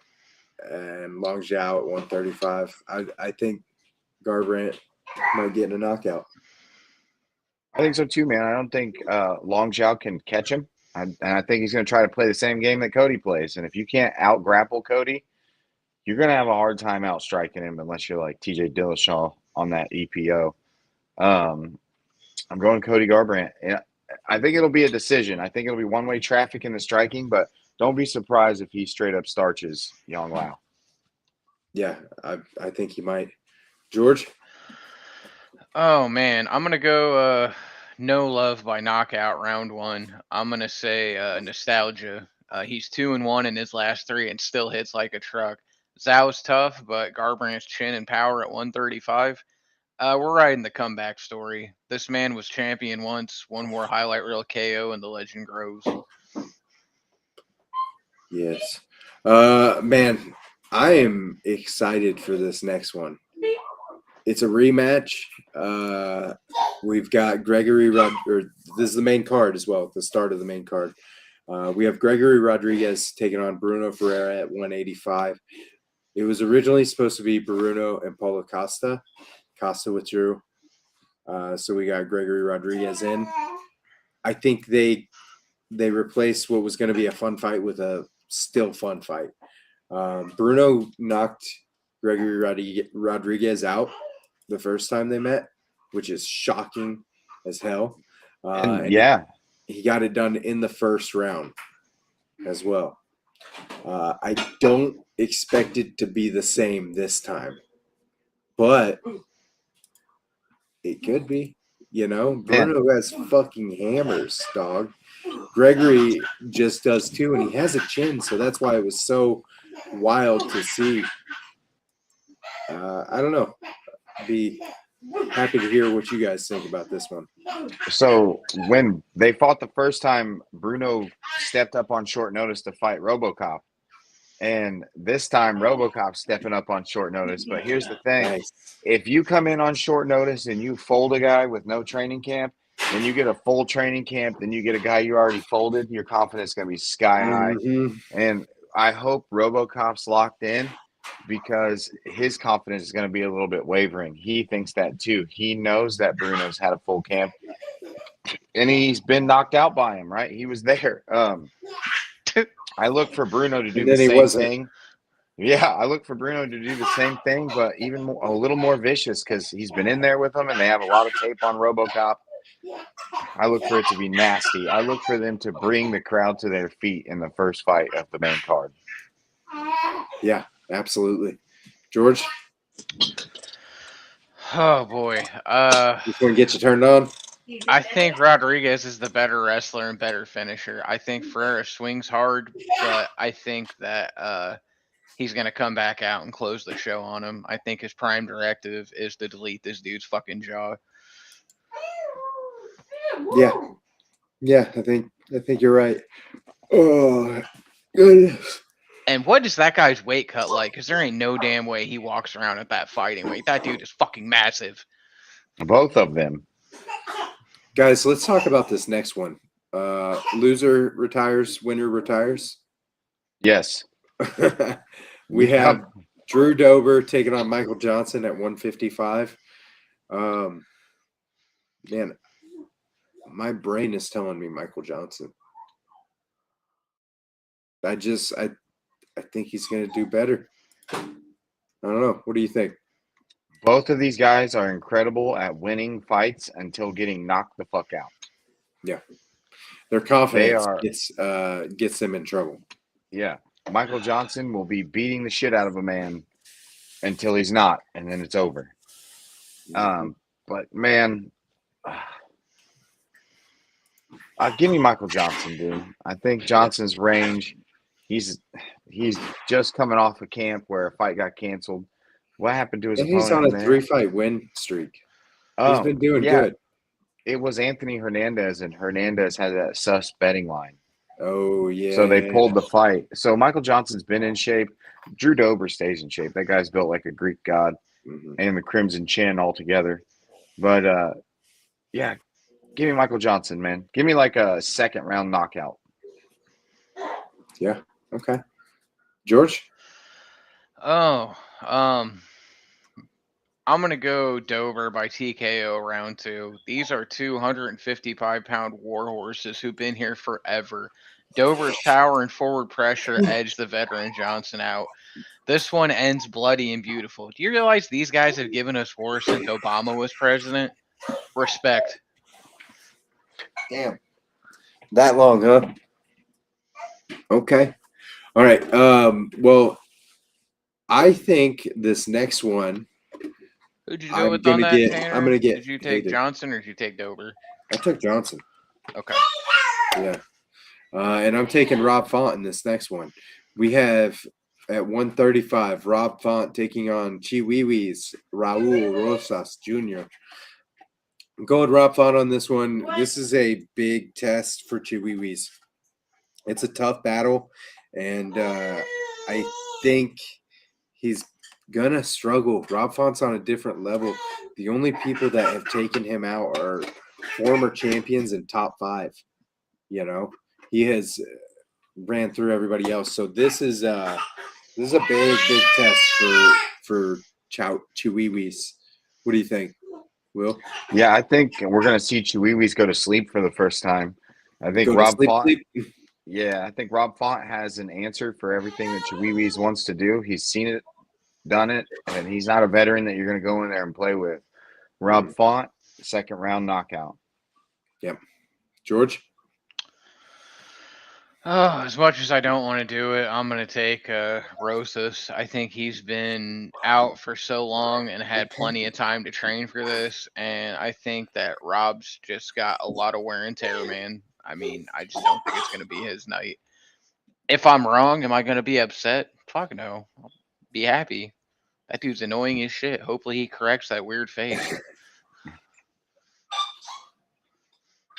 and Long Zhao at 135. I think Garbrandt might get in a knockout. I think so too, man. I don't think Long Zhao can catch him. And I think he's going to try to play the same game that Cody plays. And if you can't out-grapple Cody, you're going to have a hard time out-striking him unless you're like TJ Dillashaw on that EPO. I'm going Cody Garbrandt. Yeah, I think it'll be a decision. I think it'll be one-way traffic in the striking, but don't be surprised if he straight up starches Yang Lao. Yeah, I think he might. George? Oh, man. I'm going to go no love by knockout round 1. I'm going to say nostalgia. He's 2-1 in his last 3 and still hits like a truck. Zhao's tough, but Garbrandt's chin and power at 135. We're riding the comeback story. This man was champion once, one more highlight reel KO, and the legend grows. Yes. Man, I am excited for this next one. It's a rematch. We've got Gregory this is the main card as well, the start of the main card. We have Gregory Rodriguez taking on Bruno Ferreira at 185. It was originally supposed to be Bruno and Paulo Costa. Costa withdrew. So we got Gregory Rodriguez in. I think they replaced what was going to be a fun fight with a still fun fight. Bruno knocked Gregory Rodriguez out the first time they met, which is shocking as hell. And yeah. He got it done in the first round as well. I don't expect it to be the same this time, but it could be. You know, Man, Bruno has fucking hammers, dog. Gregory just does too, and he has a chin, so that's why it was so wild to see. I don't know. Be happy to hear what you guys think about this one. so when they fought the first time, Bruno stepped up on short notice to fight RoboCop. And this time, RoboCop's stepping up on short notice. But here's the thing. Nice. If you come in on short notice and you fold a guy with no training camp, then you get a full training camp, then you get a guy you already folded, your confidence is going to be sky high. Mhm. And I hope RoboCop's locked in because his confidence is going to be a little bit wavering. He thinks that too. He knows that Bruno's had a full camp and he's been knocked out by him, right? He was there. I look for Bruno to do And the then he same wasn't. thing. Yeah, I look for Bruno to do the same thing, but even more, a little more vicious because he's been in there with them and they have a lot of tape on RoboCop. I look for it to be nasty. I look for them to bring the crowd to their feet in the first fight of the main card. Yeah, absolutely. George, Oh boy. this one get you turned on? I think Rodriguez is the better wrestler and better finisher. I think Ferreira swings hard, but I think that he's gonna come back out and close the show on him. I think his prime directive is to delete this dude's fucking jaw. Yeah. Yeah, I think you're right. Oh, goodness. And what is that guy's weight cut like? Because there ain't no damn way he walks around at that fighting weight. That dude is fucking massive. Both of them. Guys, let's talk about this next one. Loser retires, winner retires. Yes. We have Drew Dober taking on Michael Johnson at 155. Man, my brain is telling me Michael Johnson. I think he's going to do better. I don't know. What do you think? Both of these guys are incredible at winning fights until getting knocked the fuck out. Yeah. Their confidence They gets them in trouble. Yeah. Michael Johnson will be beating the shit out of a man until he's not, and then it's over. But man, give me Michael Johnson, dude. I think Johnson's range. He's just coming off a camp where a fight got canceled. What happened to his And opponent? he's on in a there? 3-fight win streak. He's been doing good. It was Anthony Hernandez, and Hernandez had that sus betting line. Oh, yeah. So they pulled the fight. So Michael Johnson's been in shape. Drew Dober stays in shape. That guy's built like a Greek god, and the Crimson Chin altogether. But, yeah, give me Michael Johnson, man. Give me like a second-round knockout. Yeah. Okay. George? Oh, I'm going to go Dober by TKO round 2. These are 255-pound war horses who've been here forever. Dober's power and forward pressure edged the veteran Johnson out. This one ends bloody and beautiful. Do you realize these guys have given us war since Obama was president? Respect. Damn. That long, huh? Okay. All right. Well, I think this next one. Who'd you go with on that, Tanner? I'm gonna get. Did you take Johnson or did you take Dober? I took Johnson. Okay. Yeah. And I'm taking Rob Font in this next one. We have at 135 Rob Font taking on Chihuihui's Raul Rosas Jr. I'm going Rob Font on this one. This is a big test for Chihuihui's. It's a tough battle, and I think he's gonna struggle. Rob Font's on a different level. The only people that have taken him out are former champions and top 5. You know, he has ran through everybody else. So this is a big test for Chihuihui's. What do you think, Will? Yeah, I think we're gonna see Chihuihui's go to sleep for the first time. I think Rob Font. Yeah, I think Rob Font has an answer for everything that Chihuihui's wants to do. He's seen it, done it, and he's not a veteran that you're going to go in there and play with. Rob Font, second round knockout. Yep. George? Oh, as much as I don't want to do it, I'm going to take Rosas. I think he's been out for so long and had plenty of time to train for this. And I think that Rob's just got a lot of wear and tear, man. I mean, I just don't think it's going to be his night. If I'm wrong, am I going to be upset? Fuck no. I'll be happy. That dude's annoying as shit. Hopefully he corrects that weird face.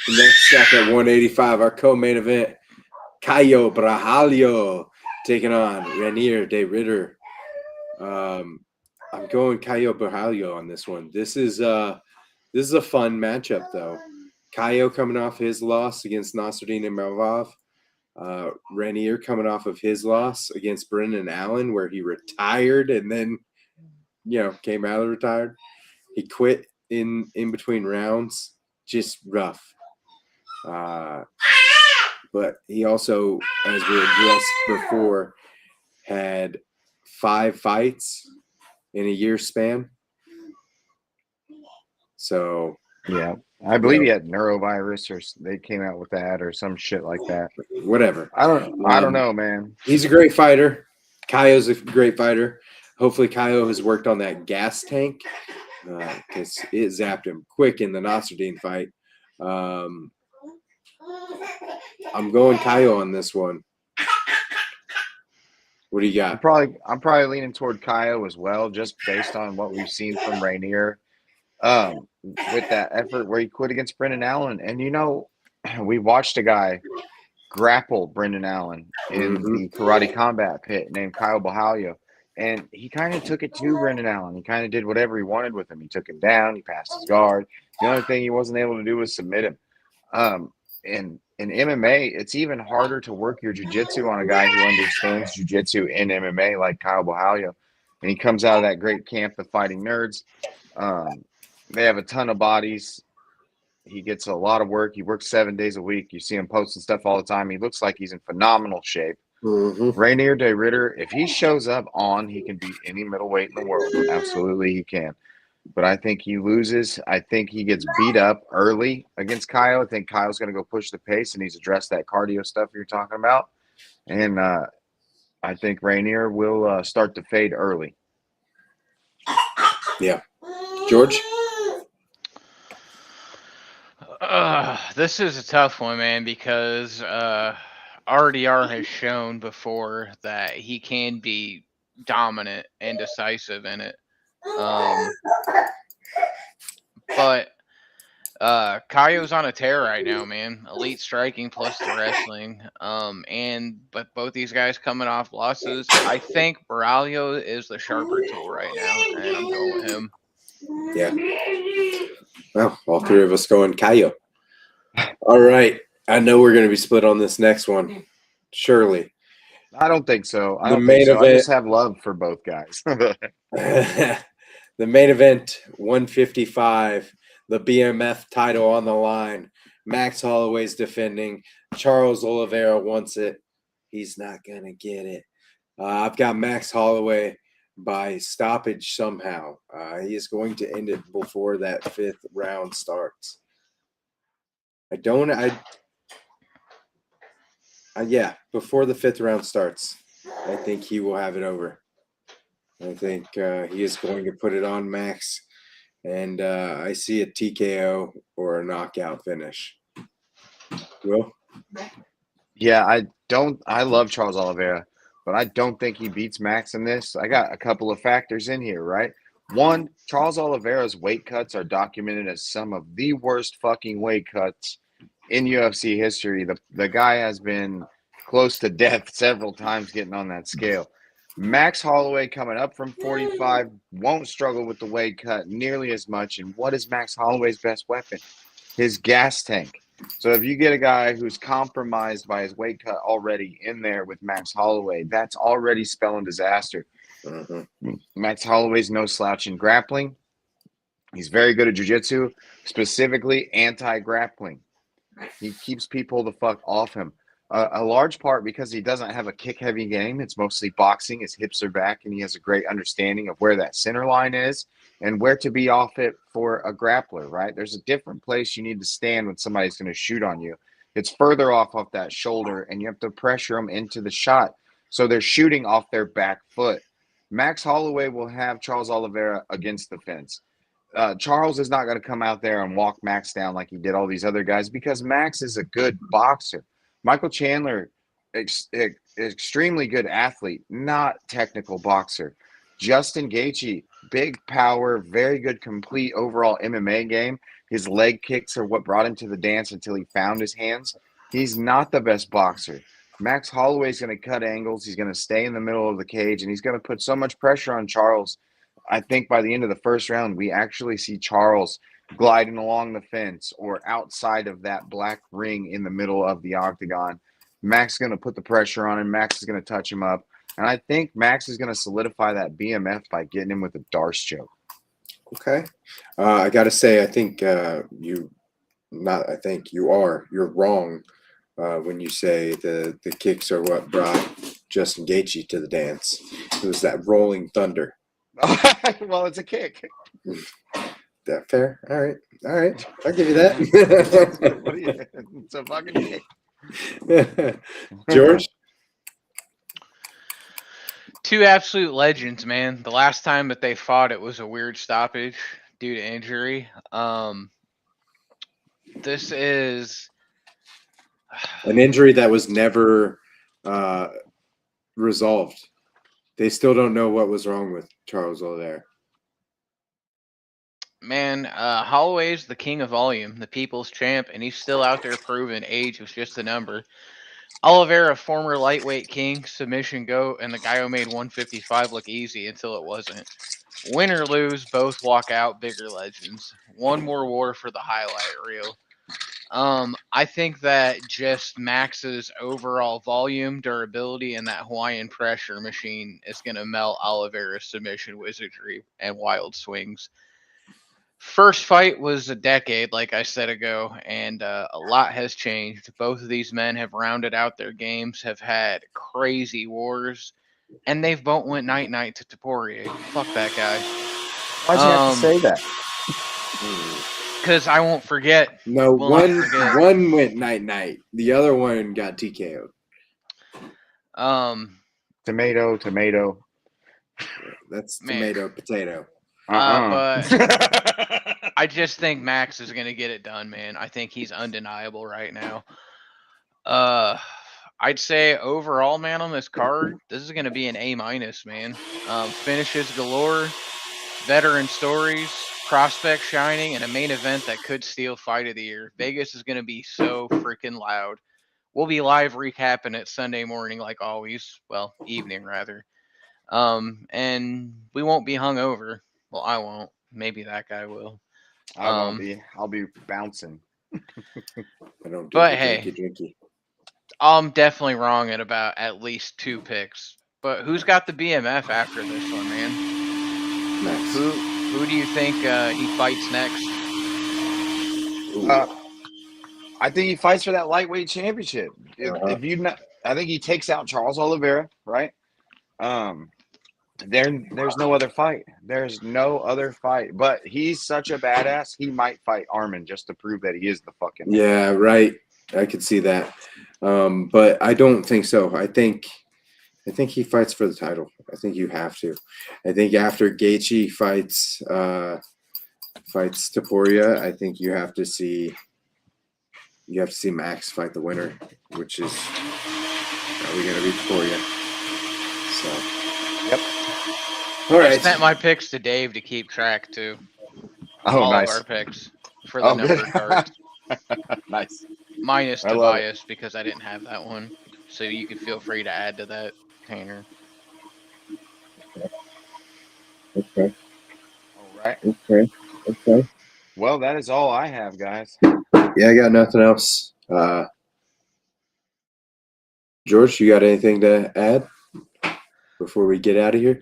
Next up at 185, our co-main event, Caio Brajalio taking on Ranier de Ritter. I'm going Caio Brajalio on this one. This is a fun matchup though. Caio coming off his loss against Nasruddin Imavov. Ranier coming off of his loss against Brendan Allen, where he retired and then came out of retired. He quit in between rounds. Just rough. But he also, as we addressed before, had 5 fights in a year span. So yeah, I believe he had neurovirus, or they came out with that, or some shit like that. Whatever. I don't know, man. He's a great fighter. Caio's a great fighter. Hopefully, Caio has worked on that gas tank because it zapped him quick in the Nasruddin fight. I'm going Caio on this one. What do you got? I'm probably leaning toward Caio as well, just based on what we've seen from Rainier with that effort where he quit against Brendan Allen. And we watched a guy grapple Brendan Allen in the karate combat pit named Caio Brajalio. And he kind of took it to Brendan Allen. He kind of did whatever he wanted with him. He took him down. He passed his guard. The only thing he wasn't able to do was submit him. In MMA, it's even harder to work your jiu-jitsu on a guy who understands jiu-jitsu in MMA like Caio Brajalio. And he comes out of that great camp, the Fighting Nerds. They have a ton of bodies. He gets a lot of work. He works 7 days a week. You see him posting stuff all the time. He looks like he's in phenomenal shape. Rainier de Ritter, if he shows up he can beat any middleweight in the world. Absolutely, he can. But I think he loses. I think he gets beat up early against Caio. I think Caio's going to go push the pace, and he's addressed that cardio stuff you're talking about. And I think Rainier will start to fade early. Yeah. George? This is a tough one, man, because RDR has shown before that he can be dominant and decisive in it. But Caio's on a tear right now, man. Elite striking plus the wrestling. But both these guys coming off losses. I think Brajalio is the sharper tool right now, and I'm going with him. Yeah. Well, all 3 of us going Caio. All right. I know we're going to be split on this next one. Surely. I don't think so. I just have love for both guys. The main event, 155, the BMF title on the line. Max Holloway's defending. Charles Oliveira wants it. He's not going to get it. I've got Max Holloway by stoppage somehow. He is going to end it before that 5th round starts. Before the 5th round starts, I think he will have it over. I think he is going to put it on Max, and I see a TKO or a knockout finish. Will? Yeah, I love Charles Oliveira, but I don't think he beats Max in this. I got a couple of factors in here, right? One, Charles Oliveira's weight cuts are documented as some of the worst fucking weight cuts in UFC history. The guy has been close to death several times getting on that scale. Max Holloway coming up from 45 won't struggle with the weight cut nearly as much. And what is Max Holloway's best weapon? His gas tank. So if you get a guy who's compromised by his weight cut already in there with Max Holloway, that's already spelling disaster. Max Holloway's no slouch in grappling. He's very good at jiu-jitsu, specifically anti-grappling. He keeps people the fuck off him. A large part because he doesn't have a kick-heavy game. It's mostly boxing. His hips are back, and he has a great understanding of where that center line is and where to be off it for a grappler, right? There's a different place you need to stand when somebody's going to shoot on you. It's further off that shoulder, and you have to pressure them into the shot. So they're shooting off their back foot. Max Holloway will have Charles Oliveira against the fence. Charles is not going to come out there and walk Max down like he did all these other guys because Max is a good boxer. Michael Chandler, extremely good athlete, not technical boxer. Justin Gaethje, big power, very good, complete overall MMA game. His leg kicks are what brought him to the dance until he found his hands. He's not the best boxer. Max Holloway's going to cut angles. He's going to stay in the middle of the cage, and he's going to put so much pressure on Charles. I think by the end of the first round, we actually see Charles gliding along the fence or outside of that black ring in the middle of the octagon. Max is going to put the pressure on him. Max is going to touch him up. And I think Max is going to solidify that BMF by getting him with a Darce choke. Okay. I got to say, I think you're wrong when you say the kicks are what brought Justin Gaethje to the dance. It was that rolling thunder. Well, it's a kick. That fair? All right. I'll give you that. It's a fucking kick. George? Two absolute legends, man. The last time that they fought, it was a weird stoppage due to injury. This is an injury that was never resolved. They still don't know what was wrong with Charles Oliveira. Man, Holloway's the king of volume, the people's champ, and he's still out there proving age was just a number. Oliveira, former lightweight king, submission goat, and the guy who made 155 look easy until it wasn't. Win or lose, both walk out bigger legends. One more war for the highlight reel. I think that just Max's overall volume, durability, and that Hawaiian pressure machine is going to melt Oliveira's submission wizardry and wild swings. First fight was a decade, like I said ago, and a lot has changed. Both of these men have rounded out their games, have had crazy wars, and they've both went night-night to Topuria. Fuck that guy. Why'd you have to say that? Because I won't forget. No, one went night-night. The other one got TKO'd. Tomato. That's tomato, potato. But I just think Max is going to get it done, man. I think he's undeniable right now. I'd say overall, man, on this card, this is going to be an A-, man. Finishes galore, veteran stories, prospect shining, and a main event that could steal fight of the year. Vegas is going to be so freaking loud. We'll be live recapping it Sunday morning like always. Well, evening rather. And we won't be hungover. Well, I won't. Maybe that guy will. I won't be. I'll be bouncing. I don't do but hey, drinky. I'm definitely wrong at about at least 2 picks. But who's got the BMF after this one, man? Max. Who do you think he fights next? I think he fights for that lightweight championship. If you not, I think he takes out Charles Oliveira, right? There's no other fight. There's no other fight. But he's such a badass. He might fight Arman just to prove that he is the fucking. Yeah, right. I could see that. But I don't think so. I think he fights for the title. I think you have to. I think after Gaethje fights Topuria, I think you have to see Max fight the winner, which is are we gonna beat Topuria? So yep. All right. I sent my picks to Dave to keep track too. All of our picks for the number cards. Nice. Minus Tobias because I didn't have that one. So you can feel free to add to that, Tanner. Okay. All right. Okay. Well, that is all I have, guys. Yeah, I got nothing else. George, you got anything to add before we get out of here?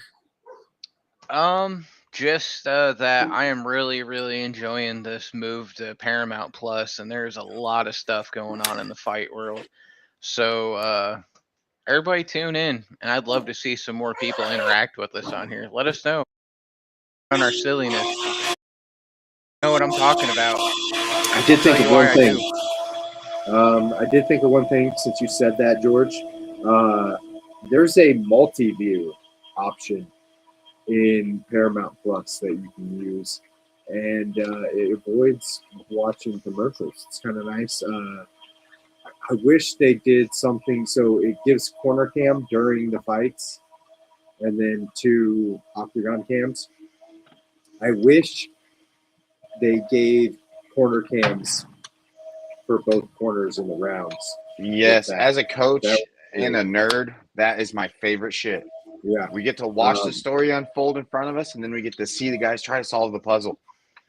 Just that I am really, really enjoying this move to Paramount Plus, and there's a lot of stuff going on in the fight world. So, everybody tune in, and I'd love to see some more people interact with us on here. Let us know on our silliness. Know what I'm talking about. I did think of one thing. I did think of one thing since you said that, George. There's a multi-view option in Paramount Plus that you can use, and it avoids watching commercials. It's kind of nice. I wish they did something so it gives corner cam during the fights, and then 2 octagon cams. I wish they gave corner cams for both corners in the rounds. Yes, as a coach That- and a nerd, that is my favorite shit. Yeah, We get to watch the story unfold in front of us, and then we get to see the guys try to solve the puzzle.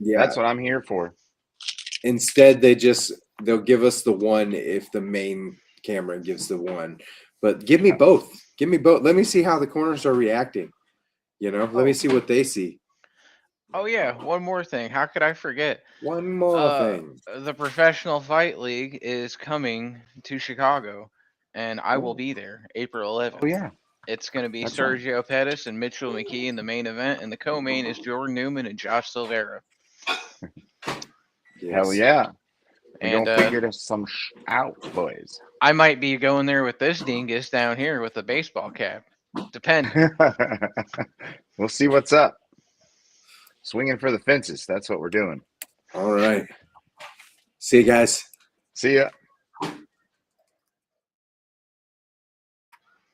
yeah. That's what I'm here for. Instead, they'll give us the one if the main camera gives the one. But give me both. Give me both. Let me see how the corners are reacting. Let me see what they see. Oh yeah, one more thing. How could I forget? One more thing. The Professional Fight League is coming to Chicago, and I will be there April 11th. Oh, yeah. It's going to be That's right. Sergio Pettis and Mitchell McKee in the main event, and the co-main is Jordan Newman and Josh Silveira. Hell yeah. We're And going to figure some out, boys. I might be going there with this dingus down here with a baseball cap. Depending. We'll see what's up. Swinging for the fences. That's what we're doing. All right. See you guys. See ya.